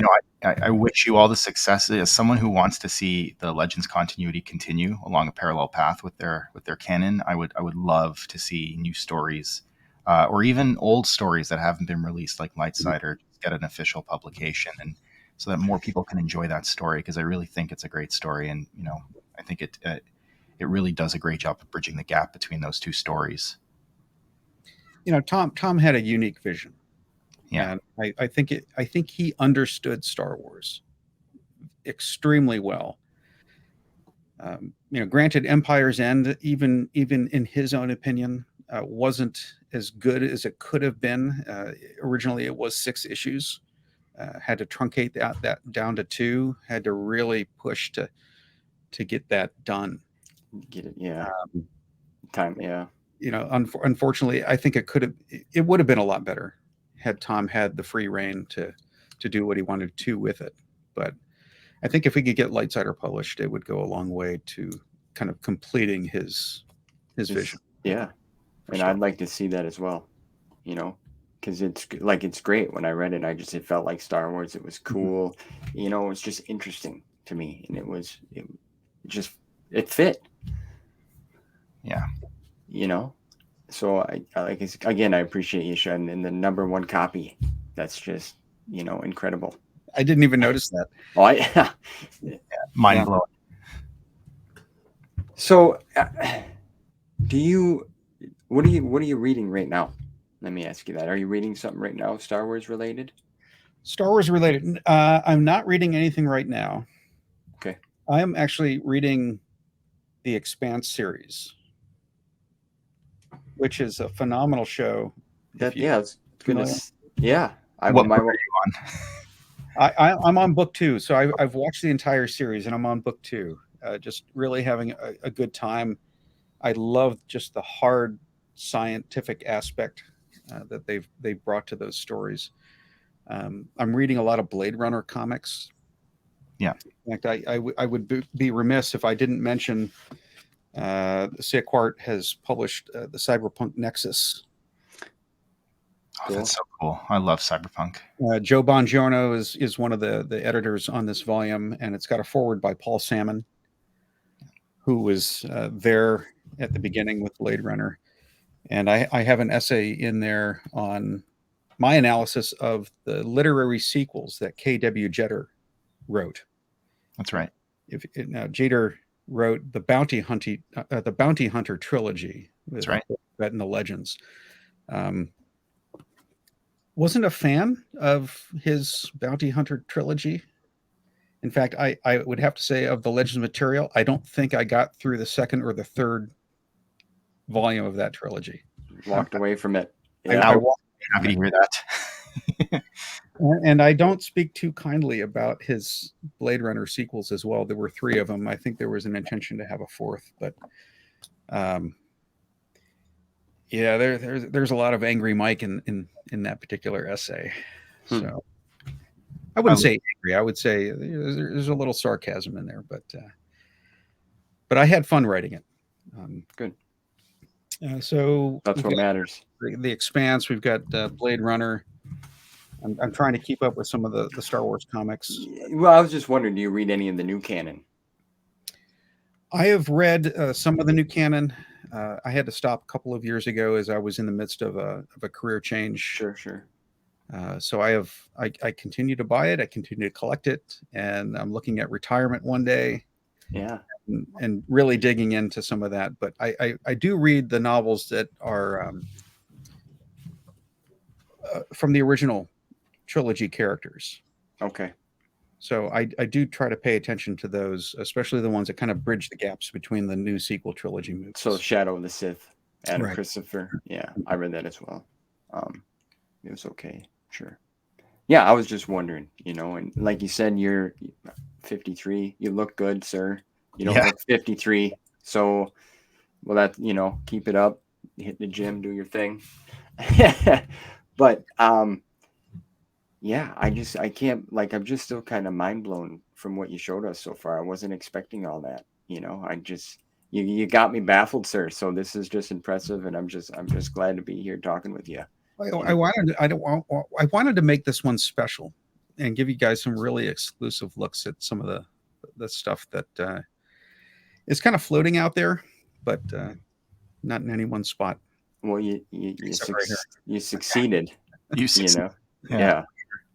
I wish you all the success. As someone who wants to see the Legends continuity continue along a parallel path with their canon, I would love to see new stories, or even old stories that haven't been released, like Lightsider, get an official publication, and so that more people can enjoy that story, because I really think it's a great story, and I think it really does a great job of bridging the gap between those two stories. Tom had a unique vision. Yeah, and I think he understood Star Wars extremely well. Granted, Empire's End, even in his own opinion, wasn't as good as it could have been. Originally, it was 6 issues. Had to truncate that down to 2. Had to really push to get that done. Get it, yeah. Time, yeah. Unfortunately, I think it would have been a lot better had Tom had the free reign to do what he wanted to with it. But I think if we could get Lightsider published, it would go a long way to kind of completing his vision. Yeah. And I'd like to see that as well, because it's great. When I read it, it felt like Star Wars. It was cool. It was just interesting to me. And it fit. Yeah. So I appreciate you showing the number 1 copy. That's just, incredible. I didn't even notice that. Oh, yeah. Mind blowing. So, what are you reading right now? Let me ask you that. Are you reading something right now, Star Wars related? Star Wars related. I'm not reading anything right now. Okay. I am actually reading the Expanse series, which is a phenomenal show. It's goodness. Yeah. What book are you on? I'm on book 2, so I've watched the entire series, and I'm on book 2. Just really having a good time. I love just the hard scientific aspect that they've brought to those stories. I'm reading a lot of Blade Runner comics. Yeah. In fact, I would be remiss if I didn't mention Sequart has published the Cyberpunk Nexus. Oh, that's so cool. I love Cyberpunk. Joe Bongiorno is one of the editors on this volume, and it's got a foreword by Paul Salmon, who was there at the beginning with Blade Runner. And I have an essay in there on my analysis of the literary sequels that K.W. Jeter wrote. That's right. Jeter wrote the Bounty Hunter trilogy. That's right. And the Legends. wasn't a fan of his Bounty Hunter trilogy. In fact, I would have to say of the Legends material, I don't think I got through the second or the third volume of that trilogy. Walked away from it. I Yeah. walked Happy to hear that. and I don't speak too kindly about his Blade Runner sequels as well. There were 3 of them. I think there was an intention to have a 4th, but yeah, there's a lot of angry Mike in that particular essay. So I wouldn't say angry. I would say there's a little sarcasm in there, but I had fun writing it. Good. So That's what matters. the Expanse. We've got Blade Runner. I'm trying to keep up with some of the Star Wars comics. Well, I was just wondering, do you read any of the new canon? I have read some of the new canon. I had to stop a couple of years ago as I was in the midst of a career change. Sure. So I continue to buy it. I continue to collect it, and I'm looking at retirement one day. Yeah. And really digging into some of that. But I do read the novels that are from the original trilogy characters. Okay. So I do try to pay attention to those, especially the ones that kind of bridge the gaps between the new sequel trilogy movies. So Shadow of the Sith, Adam Right. Christopher. Yeah, I read that as well. It was okay. Sure. Yeah, I was just wondering, and like you said, you're 53. You look good, sir. You don't look 53. So, well, that, keep it up. Hit the gym, do your thing. But, yeah, I can't, I'm just still kind of mind blown from what you showed us so far. I wasn't expecting all that, you got me baffled, sir. So this is just impressive. And I'm just glad to be here talking with you. I wanted to make this one special and give you guys some really exclusive looks at some of the stuff that is kind of floating out there, but not in any one spot. Well, you succeeded. You succeeded. Yeah,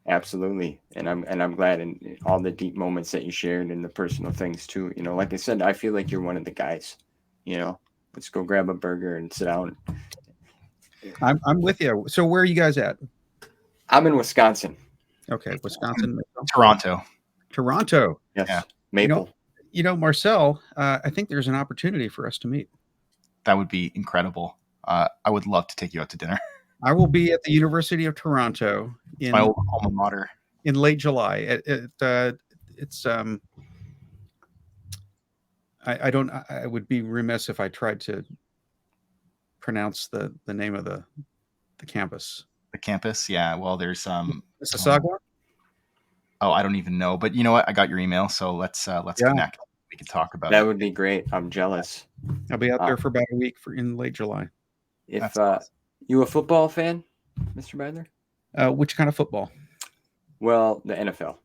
absolutely. And I'm glad, in all the deep moments that you shared and the personal things too. Like I said, I feel like you're one of the guys. Let's go grab a burger and sit down. I'm with you. So where are you guys at? I'm in Wisconsin. Okay, Wisconsin. Toronto. Yes. Yeah. Maple. Marcel, I think there's an opportunity for us to meet. That would be incredible. I would love to take you out to dinner. I will be at the University of Toronto in my old alma mater in late July. I would be remiss if I tried to pronounce the name of the campus. The campus, yeah. Well, there's Mississauga. Oh, I don't even know, but you know what? I got your email, so let's connect. We can talk about that. it. Would be great. I'm jealous. I'll be out there for about a week in late July. If you a football fan, Mr. Beidler? Which kind of football? Well, the NFL.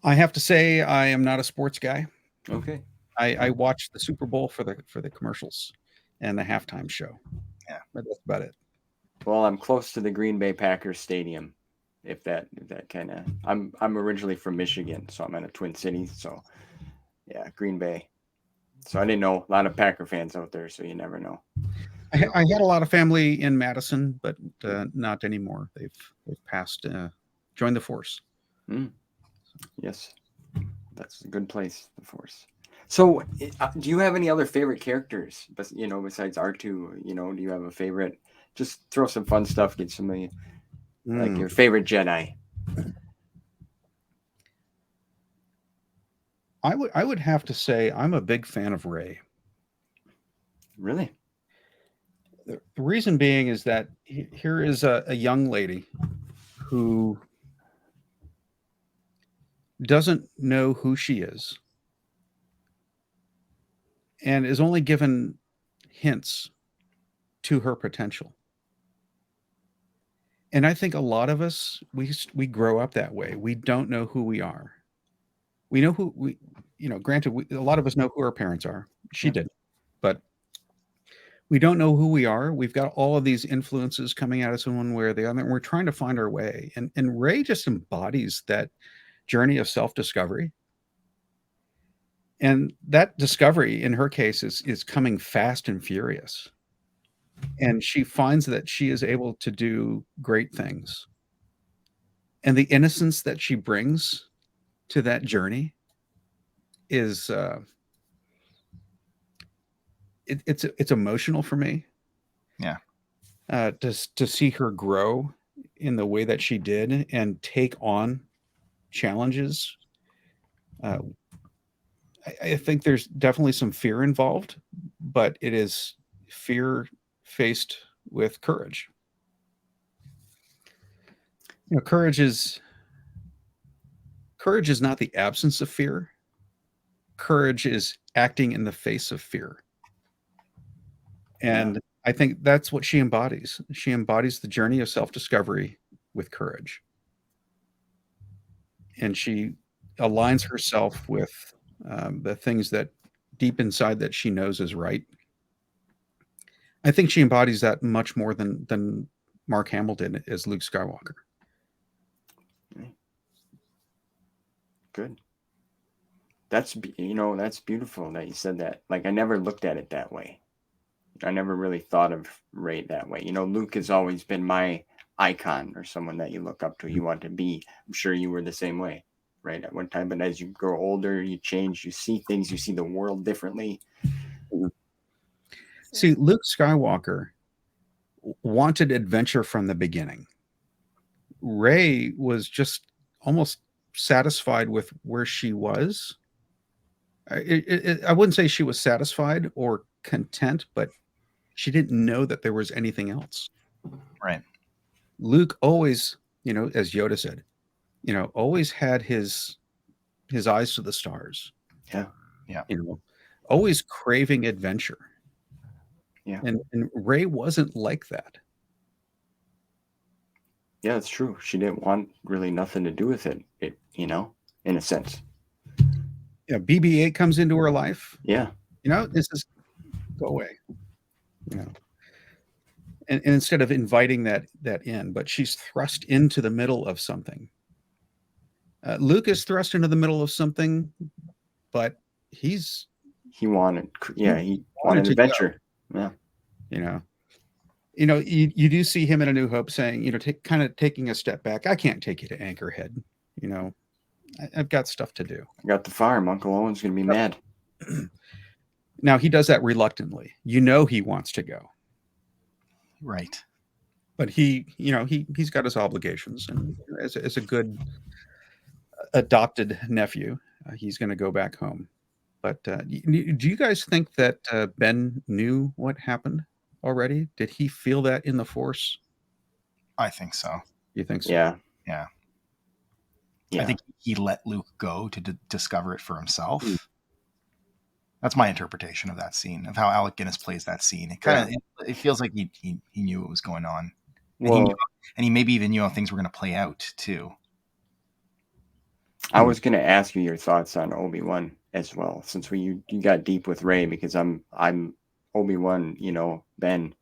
I have to say I am not a sports guy. Okay. I watch the Super Bowl for the commercials and the halftime show. Yeah, but that's about it. Well, I'm close to the Green Bay Packers stadium. If that kind of, I'm originally from Michigan, so I'm in a Twin Cities. So, yeah, Green Bay. So I didn't know, a lot of Packer fans out there, so you never know. I had a lot of family in Madison, but not anymore. They've passed, joined the force. Yes, that's a good place, the force. So, do you have any other favorite characters? But besides R2, do you have a favorite? Just throw some fun stuff. Get some of you, like your favorite Jedi. I would have to say I'm a big fan of Rey. Really? The reason being is that here is a young lady who doesn't know who she is and is only given hints to her potential. And I think a lot of us, we grow up that way. We don't know who we are. We know who we, granted, a lot of us know who our parents are. She didn't, but we don't know who we are. We've got all of these influences coming at us in one way or the other, and we're trying to find our way. And Rey just embodies that journey of self-discovery. And that discovery, in her case, is coming fast and furious. and she finds that she is able to do great things. And the innocence that she brings to that journey is it's emotional for me. Yeah. To see her grow in the way that she did and take on challenges. I think there's definitely some fear involved, but it is fear faced with courage. You know, courage is not the absence of fear. Courage is acting in the face of fear. And I think that's what she embodies. She embodies the journey of self-discovery with courage. And she aligns herself with the things that deep inside that she knows is right. I think she embodies that much more than Mark Hamill did as Luke Skywalker. Good. That's beautiful that you said that. Like, I never looked at it that way. I never really thought of Rey that way. Luke has always been my icon, or someone that you look up to, you want to be. I'm sure you were the same way, right, at one time. But as you grow older, you change, you see things, you see the world differently. See, Luke Skywalker wanted adventure from the beginning. Rey was just almost satisfied with where she was. I wouldn't say she was satisfied or content, but she didn't know that there was anything else. Right. Luke always, as Yoda said, always had his eyes to the stars. Yeah. Yeah. Always craving adventure. Yeah. And Rey wasn't like that. Yeah, it's true. She didn't want really nothing to do with it, in a sense. Yeah, BB-8 comes into her life. Yeah. This is go away. And instead of inviting that in, but she's thrust into the middle of something. Luke is thrust into the middle of something, but he wanted adventure. Go. Yeah. You do see him in A New Hope saying, kind of taking a step back. I can't take you to Anchorhead. I've got stuff to do. I got the farm. Uncle Owen's going to be mad. Now, he does that reluctantly. He wants to go. Right. But he's got his obligations. And as a good adopted nephew, he's going to go back home. But do you guys think that Ben knew what happened already? Did he feel that in the Force? I think so. You think so? Yeah. Yeah. I think he let Luke go to discover it for himself. That's my interpretation of that scene, of how Alec Guinness plays that scene. It feels like he knew what was going on. And he maybe even knew how things were going to play out too. I was going to ask you your thoughts on Obi-Wan as well, since you got deep with Rey, because I'm Obi-Wan, Ben,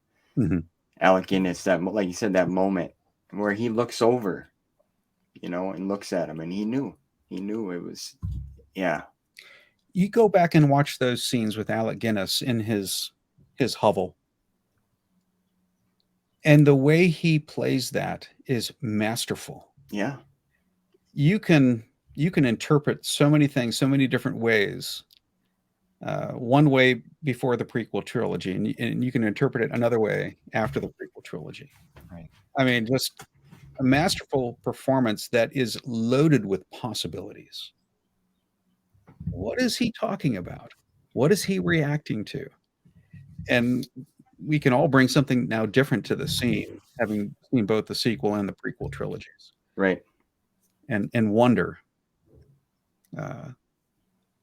Alec Guinness, that, like you said, that moment where he looks over, and looks at him, and he knew it was, yeah. You go back and watch those scenes with Alec Guinness in his hovel, and the way he plays that is masterful. Yeah. You can interpret so many things, so many different ways. One way before the prequel trilogy, and you can interpret it another way after the prequel trilogy. Right. I mean, just a masterful performance that is loaded with possibilities. What is he talking about? What is he reacting to? And we can all bring something now different to the scene, having seen both the sequel and the prequel trilogies. Right. And wonder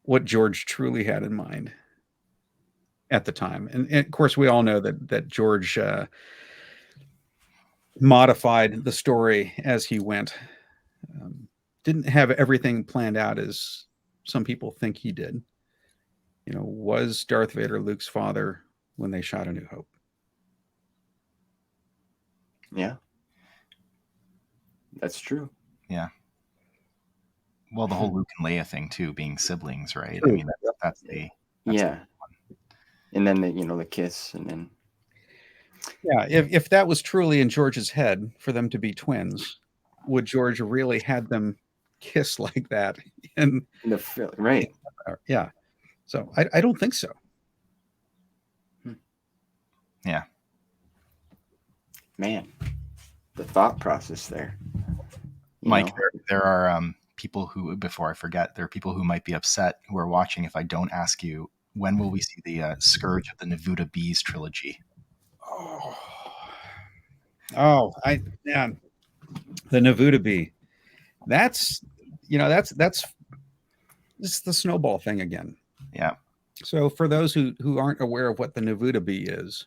what George truly had in mind at the time. And of course, we all know that George modified the story as he went. Didn't have everything planned out as some people think he did. Was Darth Vader Luke's father when they shot A New Hope? Yeah. That's true. Yeah. Well, the whole Luke and Leia thing too, being siblings, right? True. I mean, that's yeah. And then the kiss, and then Yeah, if that was truly in George's head for them to be twins, would George really had them kiss like that? And Right. yeah, so I don't think so. Yeah. Man, the thought process there. Mike, there are people who, before I forget, there are people who might be upset who are watching if I don't ask you, when will we see the Scourge of the Nevuda Bees trilogy? Yeah, the Nevuda bee. That's this is the snowball thing again. Yeah. So for those who aren't aware of what the Nevuda bee is,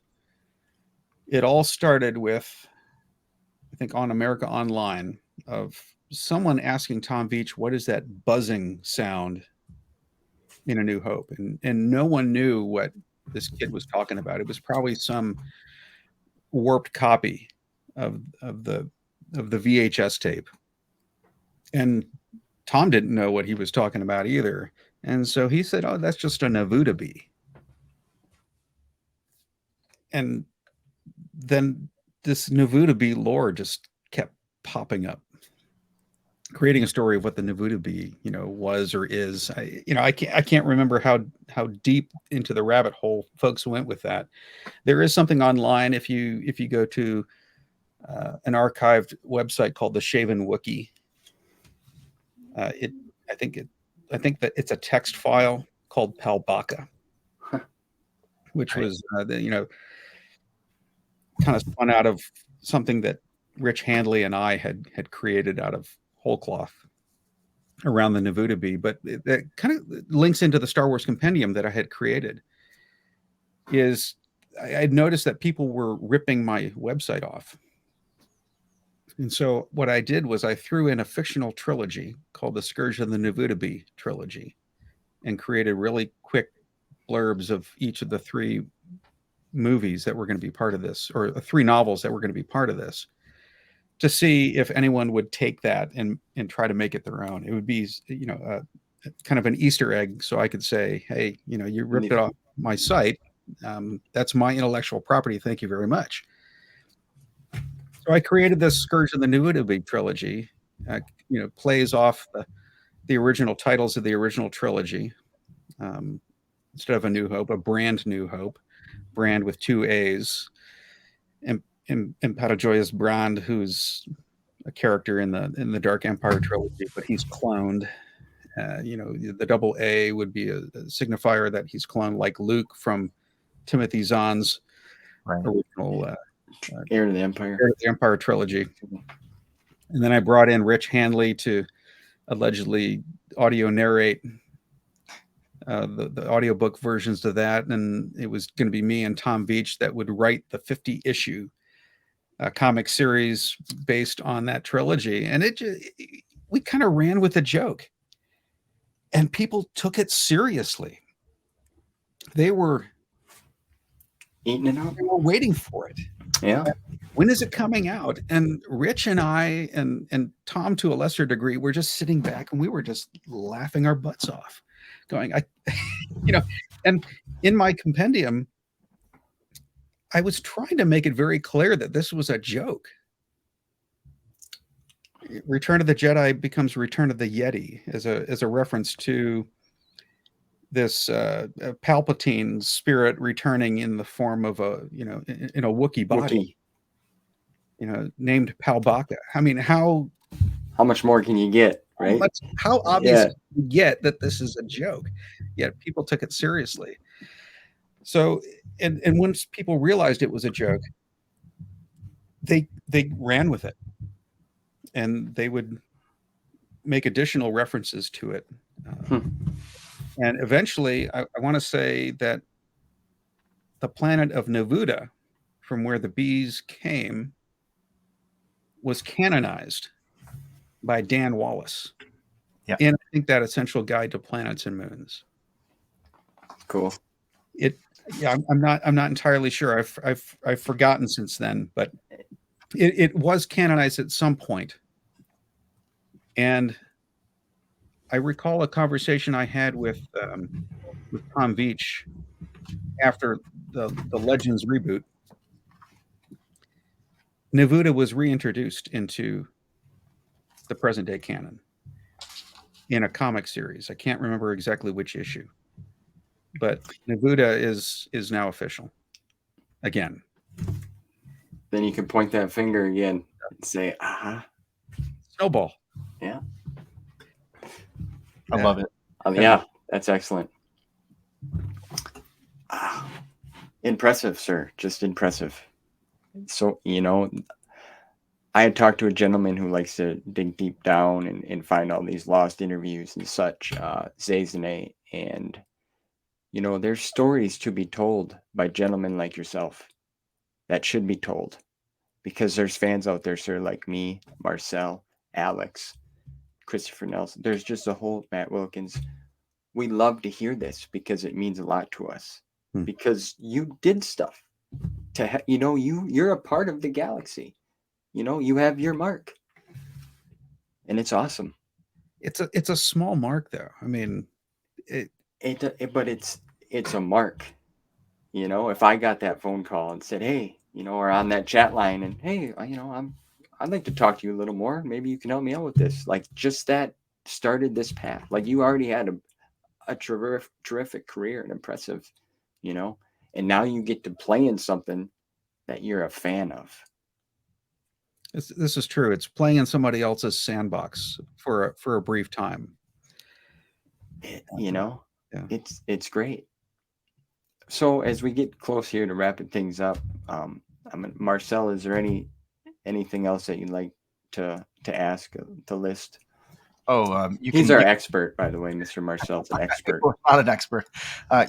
it all started with, I think, on America Online, of someone asking Tom Veitch, what is that buzzing sound in A New Hope? And no one knew what this kid was talking about. It was probably some warped copy of the VHS tape. And Tom didn't know what he was talking about either. And so he said, oh, that's just a Nevuda bee. And then this Nevuda bee lore just kept popping up, creating a story of what the Nevuda bee, was or is. I can't remember how deep into the rabbit hole folks went with that. There is something online if you go to an archived website called the Shaven Wookiee. I think that it's a text file called Palbaka, which was kind of spun out of something that Rich Handley and I had created out of whole cloth around the Nevuda bee. But that kind of links into the Star Wars compendium that I had created. Is I had noticed that people were ripping my website off. And so what I did was I threw in a fictional trilogy called the Scourge of the Nevuda Bee trilogy and created really quick blurbs of each of the three movies that were going to be part of this, or the three novels that were going to be part of this, to see if anyone would take that and try to make it their own. It would be, kind of an Easter egg. So I could say, hey, you ripped it off my site. That's my intellectual property. Thank you very much. So I created this Scourge of the Nevuda Bee trilogy, plays off the original titles of the original trilogy. Instead of A New Hope, a Brand New Hope, Brand with two A's, and Imperajoyous Brand, who's a character in the Dark Empire trilogy, but he's cloned. The double A would be a signifier that he's cloned, like Luke from Timothy Zahn's original Heir to the Empire. Heir to the Empire trilogy. And then I brought in Rich Handley to allegedly audio narrate the audiobook versions of that. And it was going to be me and Tom Veitch that would write the 50-issue comic series based on that trilogy. And we kind of ran with a joke. And people took it seriously. They were eating it up. They were waiting for it. Yeah. When is it coming out? And Rich and I and Tom, to a lesser degree, were just sitting back and we were just laughing our butts off, going, and in my compendium, I was trying to make it very clear that this was a joke. Return of the Jedi becomes Return of the Yeti as a reference to this Palpatine spirit returning in the form of in a Wookiee body, named Palbaka. I mean, how much more can you get, right? How obvious can you get that this is a joke? Yet people took it seriously. So, and once people realized it was a joke, they ran with it, and they would make additional references to it. And eventually, I want to say that the planet of Nevuda, from where the bees came, was canonized by Dan Wallace. Yeah. And I think that Essential Guide to Planets and Moons. Cool. I'm not entirely sure. I've forgotten since then, but it was canonized at some point. And I recall a conversation I had with Tom Veitch after the Legends reboot, Nevuda was reintroduced into the present day canon in a comic series. I can't remember exactly which issue, but Nevuda is now official again. Then you can point that finger again and say, Snowball. Yeah. I love it. Yeah, that's excellent. Impressive, sir. Just impressive. So, I had talked to a gentleman who likes to dig deep down and find all these lost interviews and such, Zazane, and, there's stories to be told by gentlemen like yourself that should be told, because there's fans out there, sir, like me, Marcel, Alex, Christopher Nelson. There's just a whole Matt Wilkins. We love to hear this because it means a lot to us, because you did stuff to, you're a part of the galaxy. You have your mark, and it's awesome. It's a small mark, though. I mean, but it's a mark. If I got that phone call and said, hey, or on that chat line, and hey, I'd like to talk to you a little more. Maybe you can help me out with this. Like, just that started this path. Like, you already had a terrific career and impressive, and now you get to play in something that you're a fan of. This is true. It's playing in somebody else's sandbox for a brief time. Yeah. It's great. So as we get close here to wrapping things up, Marcel, is there anything else that you'd like to ask the list? He's our expert, by the way. Mr. Marcel's an expert. Not an expert.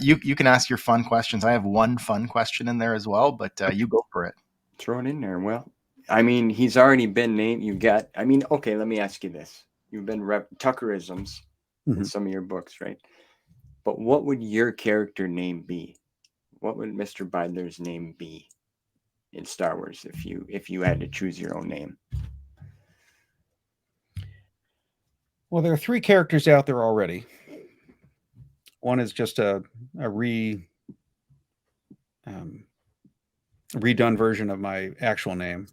You can ask your fun questions. I have one fun question in there as well, but you go for it. Throw it in there. Well, I mean, he's already been named. Okay, let me ask you this. You've been Tuckerisms in some of your books, right? But what would your character name be? What would Mr. Beidler's name be in Star Wars if you had to choose your own name? Well, there are 3 characters out there already. One is just a redone version of my actual name.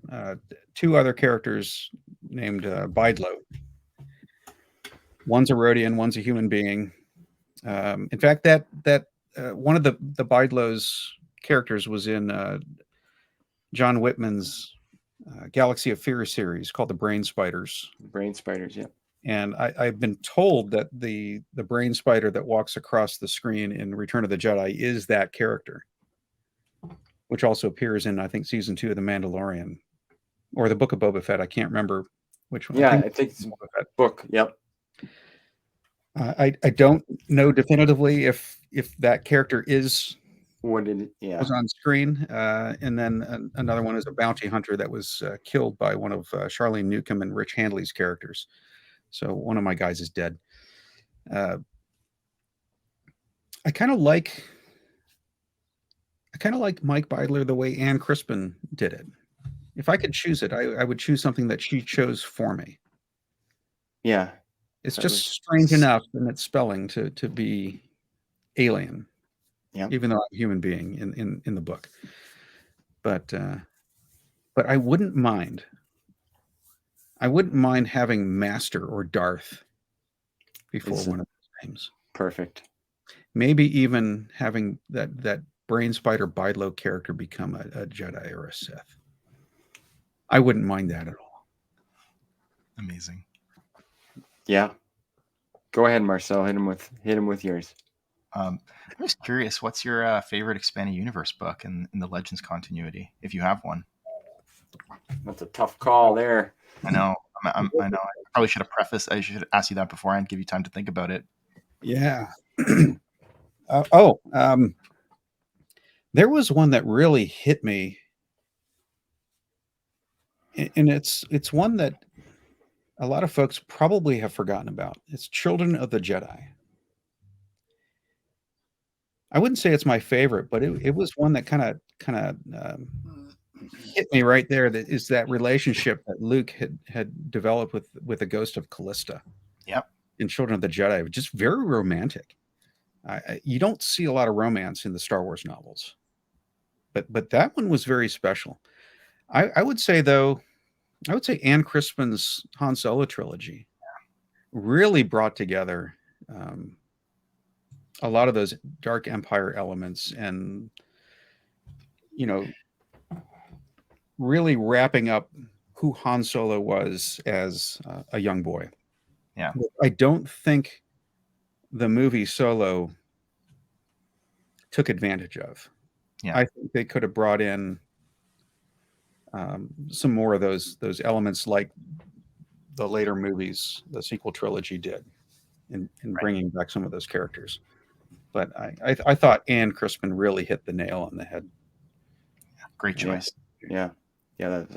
2 other characters named Beidler. One's a Rhodian, one's a human being. In fact, that one of the Beidler's characters was in John Whitman's Galaxy of Fear series called the Brain Spiders. Brain Spiders, yeah. And I've been told that the brain spider that walks across the screen in Return of the Jedi is that character, which also appears in, I think, season 2 of The Mandalorian or the Book of Boba Fett. I can't remember which one. Yeah, I think it's Boba Fett book. Yep. I don't know definitively if that character was on screen. And then another one is a bounty hunter that was killed by one of Charlene Newcomb and Rich Handley's characters. So one of my guys is dead. I kind of like Mike Beidler the way Ann Crispin did it. If I could choose it, I would choose something that she chose for me. Yeah. It's just strange enough in its spelling to be alien. Yeah. Even though I'm a human being in the book. But I wouldn't mind. I wouldn't mind having Master or Darth before one of those names. Perfect. Maybe even having that Brain Spider Beidler character become a Jedi or a Sith. I wouldn't mind that at all. Amazing. Yeah. Go ahead, Marcel. Hit him with yours. I'm just curious, what's your favorite expanded universe book in the Legends continuity, if you have one? That's a tough call there. I know. I know. I probably should have prefaced. I should ask you that beforehand, give you time to think about it. Yeah. There was one that really hit me, and it's one that a lot of folks probably have forgotten about. It's Children of the Jedi. I wouldn't say it's my favorite, but it was one that kind of hit me right there. That is that relationship that Luke had developed with the ghost of Callista. Yep. In Children of the Jedi, just very romantic. You don't see a lot of romance in the Star Wars novels, but that one was very special. I would say though, I would say Anne Crispin's Han Solo trilogy really brought together a lot of those Dark Empire elements, and you know, really wrapping up who Han Solo was as a young boy. Yeah. I don't think the movie Solo took advantage of. Yeah. I think they could have brought in some more of those elements, like the later movies, the sequel trilogy did, in bringing back some of those characters. But I thought Anne Crispin really hit the nail on the head. Great choice. Yeah, that's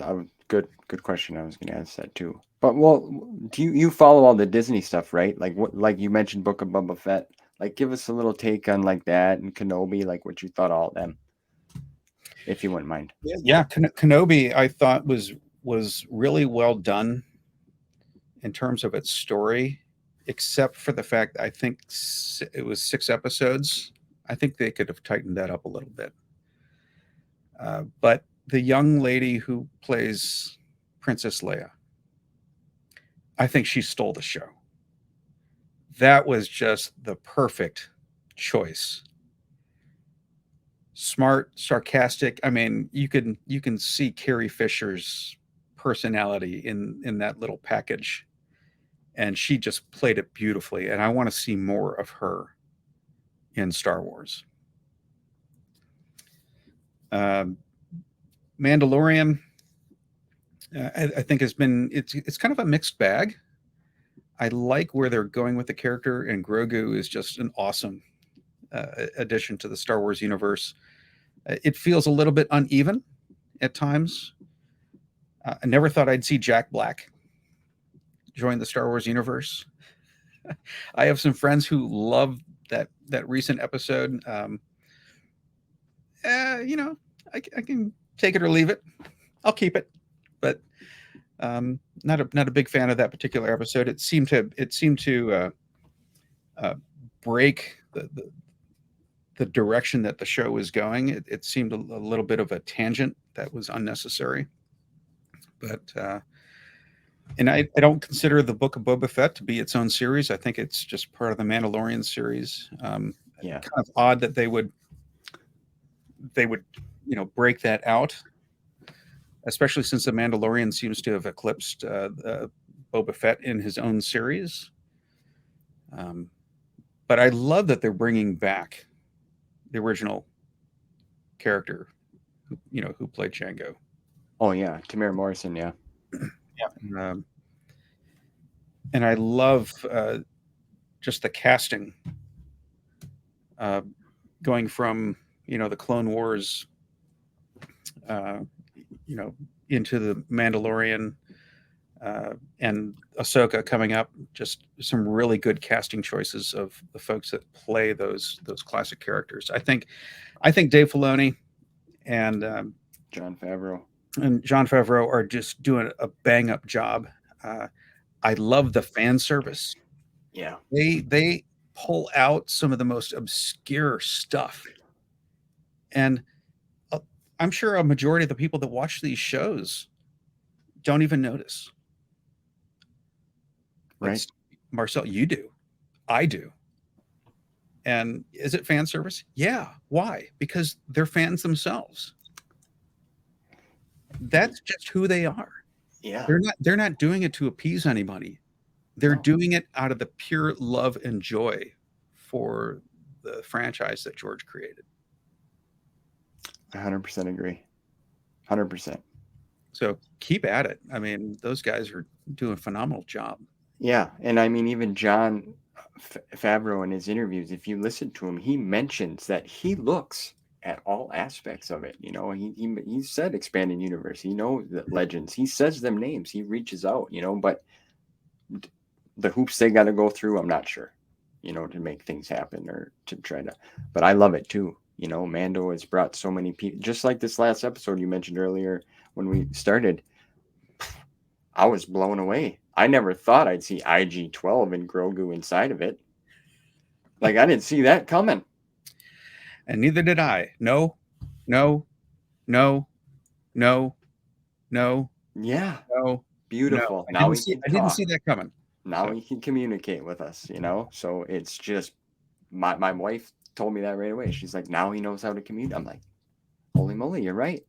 good question. I was going to ask that too. But well, do you follow all the Disney stuff, right? Like what, like you mentioned, Book of Boba Fett. Like, give us a little take on like that and Kenobi, like what you thought of all of them, if you wouldn't mind. Yeah, Kenobi I thought was really well done in terms of its story, except for the fact that I think it was 6 episodes. I think they could have tightened that up a little bit. But the young lady who plays Princess Leia, I think she stole the show. That was just the perfect choice. Smart, sarcastic. I mean, you can see Carrie Fisher's personality in that little package, and she just played it beautifully. And I want to see more of her in Star Wars. Mandalorian, I think has been it's kind of a mixed bag. I like where they're going with the character, and Grogu is just an awesome addition to the Star Wars universe. It feels a little bit uneven at times. I never thought I'd see Jack Black join the Star Wars universe. I have some friends who love that recent episode. You know, I can take it or leave it. I'll keep it, but not a big fan of that particular episode. It seemed to break the direction that the show was going. It seemed a little bit of a tangent that was unnecessary. But and I don't consider the Book of Boba Fett to be its own series. I think it's just part of the Mandalorian series. Yeah, kind of odd that they would break that out, especially since the Mandalorian seems to have eclipsed Boba Fett in his own series. But I love that they're bringing back the original character, who played Django. Oh yeah, Tamara Morrison. Yeah. And I love just the casting, going from the Clone Wars, into the Mandalorian, and Ahsoka coming up. Just some really good casting choices of the folks that play those classic characters. I think Dave Filoni and Jon Favreau are just doing a bang up job. I love the fan service. Yeah. They pull out some of the most obscure stuff, and I'm sure a majority of the people that watch these shows don't even notice. Right. Marcel, you do. I do. And is it fan service? Yeah. Why? Because they're fans themselves. That's just who they are. Yeah. They're not doing it to appease anybody. They're doing it out of the pure love and joy for the franchise that George created. 100% agree. 100%. So keep at it. I mean, those guys are doing a phenomenal job. Yeah, and I mean, even Jon Favreau in his interviews, if you listen to him, he mentions that he looks at all aspects of it. He said expanded universe. He knows the legends. He says them names. He reaches out. But the hoops they got to go through, I'm not sure. To make things happen or to try to. But I love it too. Mando has brought so many people. Just like this last episode you mentioned earlier when we started, I was blown away. I never thought I'd see IG-12 and Grogu inside of it. Like, I didn't see that coming. And neither did I. No, no, no, no, no, Yeah, no, beautiful. no. I didn't see that coming. Now So, he can communicate with us, you know? So it's just my wife told me that right away. She's like, now he knows how to communicate. I'm like, holy moly, you're right.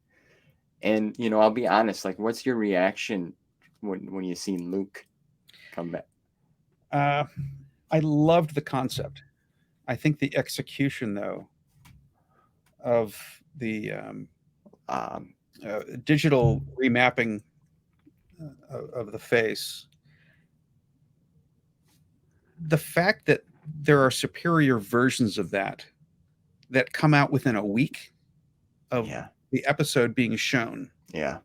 And you know, I'll be honest, like what's your reaction when you see Luke come back? I loved the concept. I think the execution, though, of the Um, digital remapping of the face, the fact that there are superior versions of that that come out within a week of yeah, the episode being shown yeah,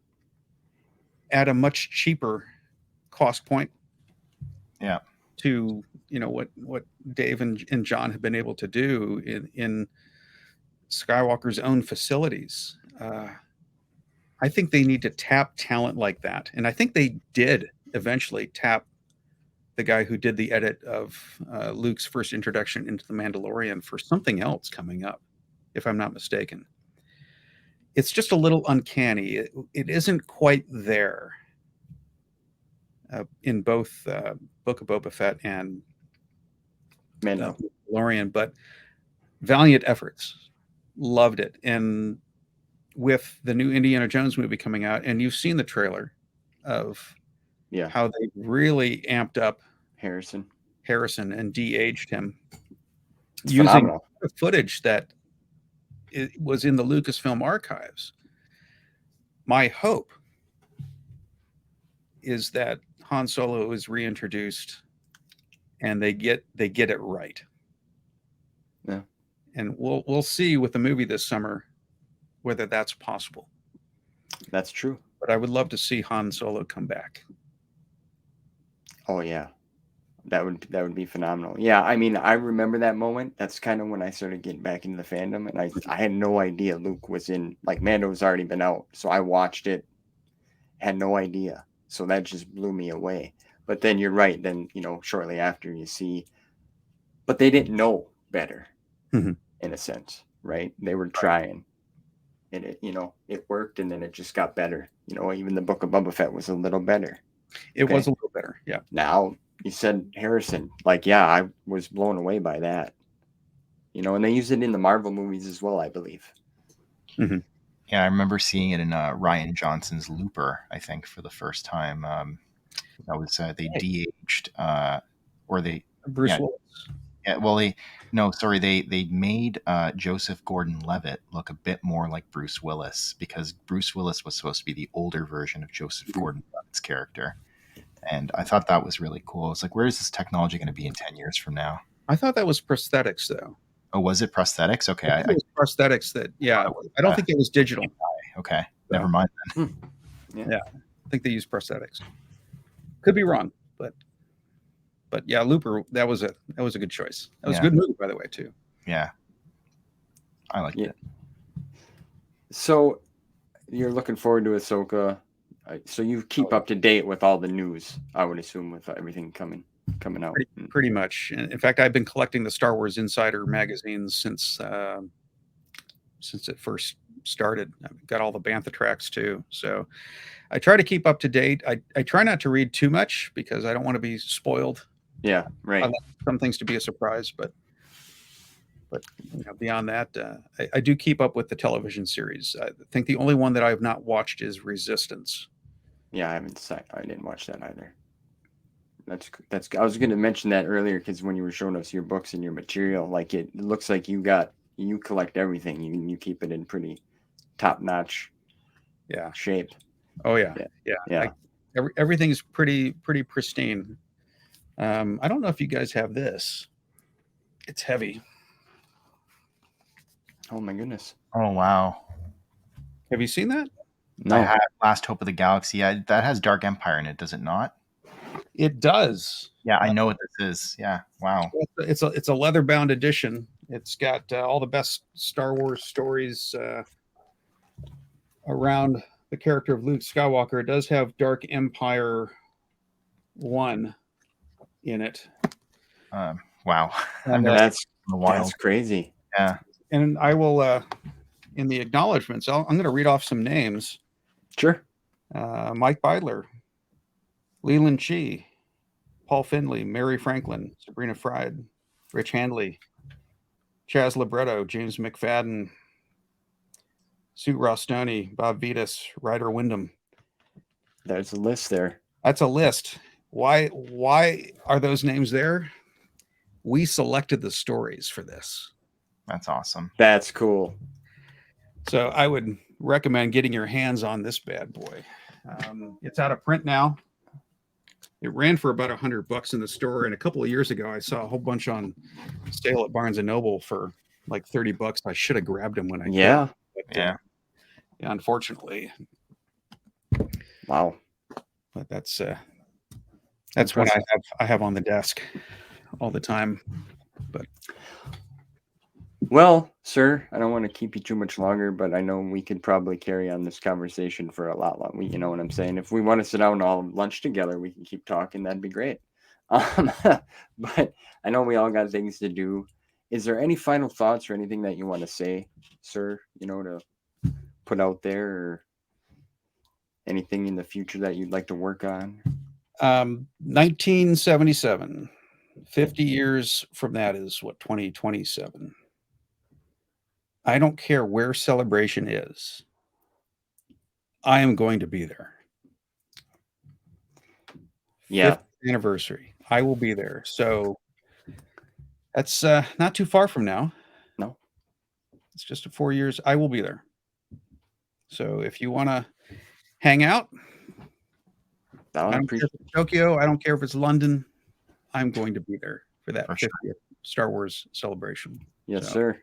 at a much cheaper cost point Yeah. to what Dave and John have been able to do in Skywalker's own facilities. I think they need to tap talent like that, and I think they did eventually tap the guy who did the edit of Luke's first introduction into the Mandalorian for something else coming up, if I'm not mistaken. It's just a little uncanny. It isn't quite there in both Book of Boba Fett and Mando. Mandalorian, but valiant efforts. Loved it. And with the new Indiana Jones movie coming out, and you've seen the trailer of Yeah, how they really amped up Harrison. Harrison and de-aged him It's using phenomenal. the footage that it was in the Lucasfilm archives. My hope is that Han Solo is reintroduced and they get it right. Yeah. And we'll see with the movie this summer whether that's possible. That's true. But I would love to see Han Solo come back. Oh yeah. That would be phenomenal. Yeah, I mean, I remember that moment. That's kind of when I started getting back into the fandom, and I had no idea Luke was in, like, Mando's already been out, so I watched it, had no idea. So that just blew me away. But then you're right. Then shortly after you see, but they didn't know better, Mhm. in a sense, right? They were trying, and it worked, and then it just got better. Even the Book of Boba Fett was a little better. It Okay. was a little better, yeah. Now you said Harrison, like, yeah, I was blown away by that. And they use it in the Marvel movies as well, I believe. Mhm. Yeah, I remember seeing it in Ryan Johnson's Looper, I think, for the first time. That was they de-aged, or they Bruce yeah, Willis. yeah, well, they made Joseph Gordon-Levitt look a bit more like Bruce Willis, because Bruce Willis was supposed to be the older version of Joseph Gordon-Levitt's character, and I thought that was really cool. It's like, where is this technology going to be in 10 years from now? I thought that was prosthetics, though. Oh, was it prosthetics? Okay, I think it was prosthetics that, yeah. I don't think it was digital. Okay, never mind then. Yeah, I think they used prosthetics. Could be wrong, but yeah, Looper. That was a good choice. That was a good movie, by the way, too. Yeah, I liked it. So you're looking forward to Ahsoka. So you keep up to date with all the news, I would assume, with everything coming out. Pretty much. In fact, I've been collecting the Star Wars Insider magazines since it first started. I've got all the Bantha tracks too, so I try to keep up to date. I try not to read too much because I don't want to be spoiled. Yeah, right. I like some things to be a surprise, but beyond that, I do keep up with the television series. I think the only one that I have not watched is Resistance. Yeah, I didn't watch that either. That's. I was going to mention that earlier because when you were showing us your books and your material, like, it looks like you collect everything. You keep it in pretty top notch. Yeah. Shape. Oh yeah. Everything's pretty pristine. I don't know if you guys have this. It's heavy. Oh my goodness. Oh wow. Have you seen that? No. I had Last Hope of the Galaxy. That has Dark Empire in it, does it not? It does. Yeah, I know what this is. Yeah, wow. It's a leather bound edition. It's got all the best Star Wars stories around the character of Luke Skywalker. It does have Dark Empire 1 in it. Wow. And, that's wild. That's crazy. Yeah. And I will in the acknowledgments, I'm going to read off some names. Sure. Mike Beidler, Leland Chee, Paul Finley, Mary Franklin, Sabrina Fried, Rich Handley, Chaz Libretto, James McFadden, Sue Rostoni, Bob Vitas, Ryder Wyndham. There's a list there. That's a list. Why are those names there? We selected the stories for this. That's awesome. That's cool. So I would recommend getting your hands on this bad boy. It's out of print now. It ran for about $100 in the store, and a couple of years ago, I saw a whole bunch on sale at Barnes and Noble for like $30. I should have grabbed them when I Yeah. could. But, Yeah. unfortunately. Wow. But that's what I have on the desk all the time. But well, sir, I don't want to keep you too much longer, but I know we could probably carry on this conversation for a lot longer. You know what I'm saying? If we want to sit down and all lunch together, we can keep talking. That'd be great. But I know we all got things to do. Is there any final thoughts or anything that you want to say, sir? You know, to put out there, or anything in the future that you'd like to work on? 1977, 50 years from that is what, 2027. I don't care where Celebration is. I am going to be there. Yeah. 50th anniversary. I will be there. So that's not too far from now. No. It's just 4 years. I will be there. So if you want to hang out, I don't care if it's Tokyo. I don't care if it's London. I'm going to be there for that 50th Star Wars celebration. Yes, sir.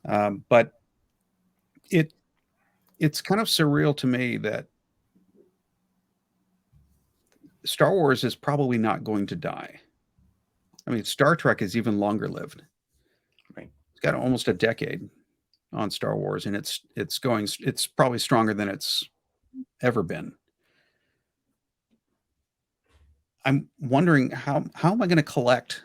But it's kind of surreal to me that Star Wars is probably not going to die. I mean, Star Trek is even longer lived. Right. It's got almost a decade on Star Wars, and it's probably stronger than it's ever been. I'm wondering how am I going to collect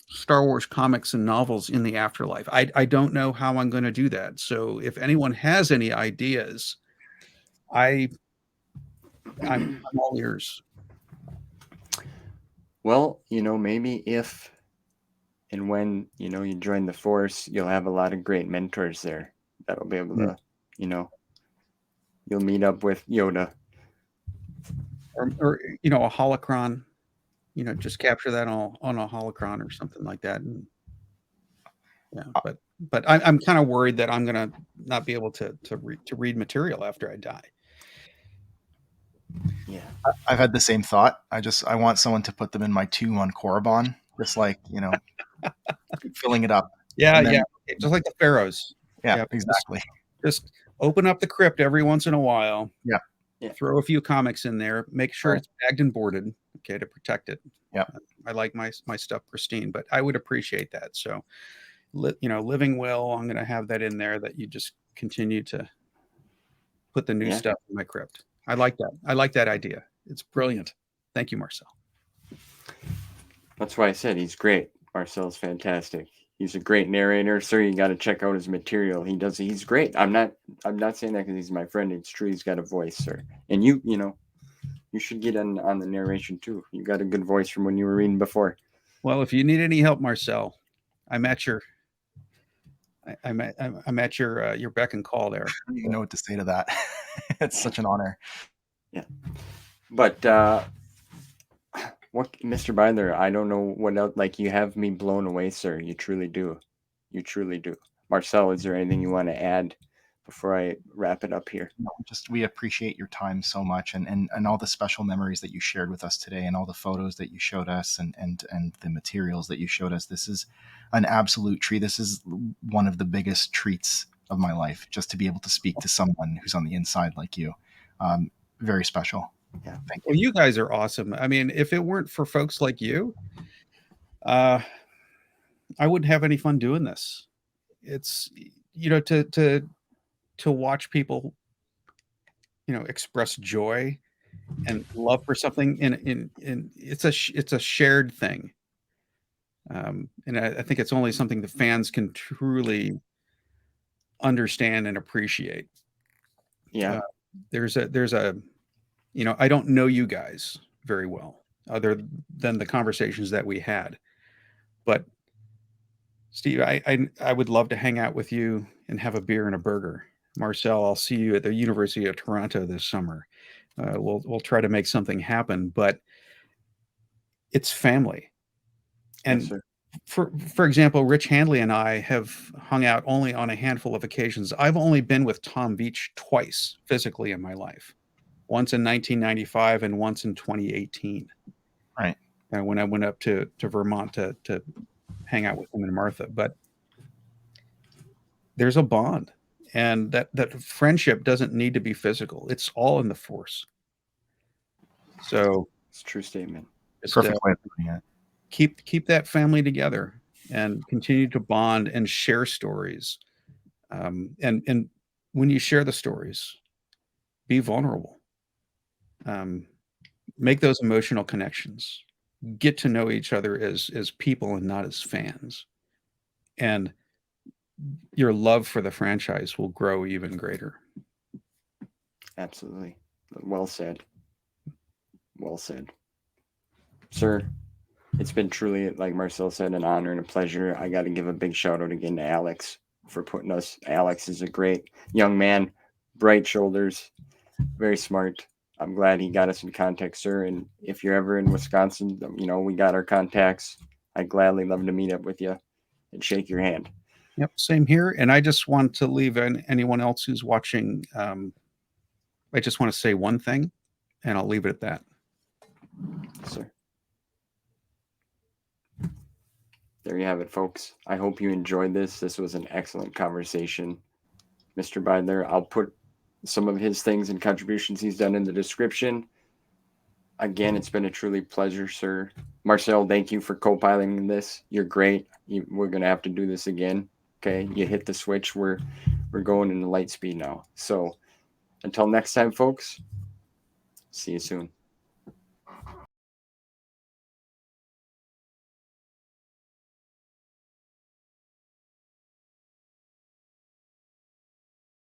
Star Wars comics and novels in the afterlife? I don't know how I'm going to do that. So if anyone has any ideas, I'm all ears. Well, maybe if and when, you join the Force, you'll have a lot of great mentors there that'll be able to, you'll meet up with Yoda. Or a holocron, just capture that on a holocron or something like that. And yeah, but I'm kind of worried that I'm gonna not be able to read material after I die. Yeah, I've had the same thought. I want someone to put them in my tomb on Korriban, just like filling it up. Yeah, just like the pharaohs. Yeah, exactly. Just open up the crypt every once in a while. Yeah. Throw a few comics in there. Make sure it's bagged and boarded, okay, to protect it. Yeah. I like my stuff pristine, but I would appreciate that. So, living will, I'm going to have that in there, that you just continue to put the new stuff in my crypt. I like that. I like that idea. It's brilliant. Thank you, Marcel. That's why I said he's great. Marcel's fantastic. He's a great narrator, sir. You got to check out his material. He's great. I'm not saying that because he's my friend. It's true. He's got a voice, sir. And you should get on the narration too. You got a good voice from when you were reading before. Well, if you need any help, Marcel, I'm at your beck and call there. I don't even know what to say to that. It's such an honor. Yeah. But what, Mr. Beidler, I don't know what else. Like, you have me blown away, sir. You truly do. You truly do. Marcel, is there anything you want to add before I wrap it up here? No, we appreciate your time so much, and all the special memories that you shared with us today, and all the photos that you showed us, and the materials that you showed us. This is an absolute treat. This is one of the biggest treats of my life, just to be able to speak to someone who's on the inside like you. Very special. Yeah. Thank you. Well, you guys are awesome. I mean, if it weren't for folks like you, I wouldn't have any fun doing this. It's, to watch people, express joy and love for something, in it's a shared thing. And I think it's only something the fans can truly understand and appreciate. Yeah. there's a, I don't know you guys very well other than the conversations that we had. But Steve, I would love to hang out with you and have a beer and a burger. Marcel, I'll see you at the University of Toronto this summer. We'll try to make something happen, but it's family. And Yes, sir. for example, Rich Handley and I have hung out only on a handful of occasions. I've only been with Tom Veitch twice physically in my life. Once in 1995 and once in 2018. Right. When I went up to Vermont to hang out with him and Martha. But there's a bond, and that friendship doesn't need to be physical. It's all in the Force. So It's a true statement. just Perfect way of putting it. keep that family together and continue to bond and share stories. And when you share the stories, be vulnerable. Make those emotional connections. Get to know each other as people and not as fans. And your love for the franchise will grow even greater. Absolutely. Well said. Well said. Sir, it's been truly, like Marcel said, an honor and a pleasure. I got to give a big shout out again to Alex for putting us. Alex is a great young man, bright shoulders, very smart. I'm glad he got us in contact, sir. And if you're ever in Wisconsin, we got our contacts. I'd gladly love to meet up with you and shake your hand. Yep, same here. And I just want to leave anyone else who's watching. I just want to say one thing, and I'll leave it at that. Sir. There you have it, folks. I hope you enjoyed this. This was an excellent conversation. Mr. Beidler, I'll put some of his things and contributions he's done in the description. Again, it's been a truly pleasure, sir. Marcel, thank you for co-piloting this. You're great. We're going to have to do this again. Okay, you hit the switch. We're going into light speed now. So until next time, folks, see you soon.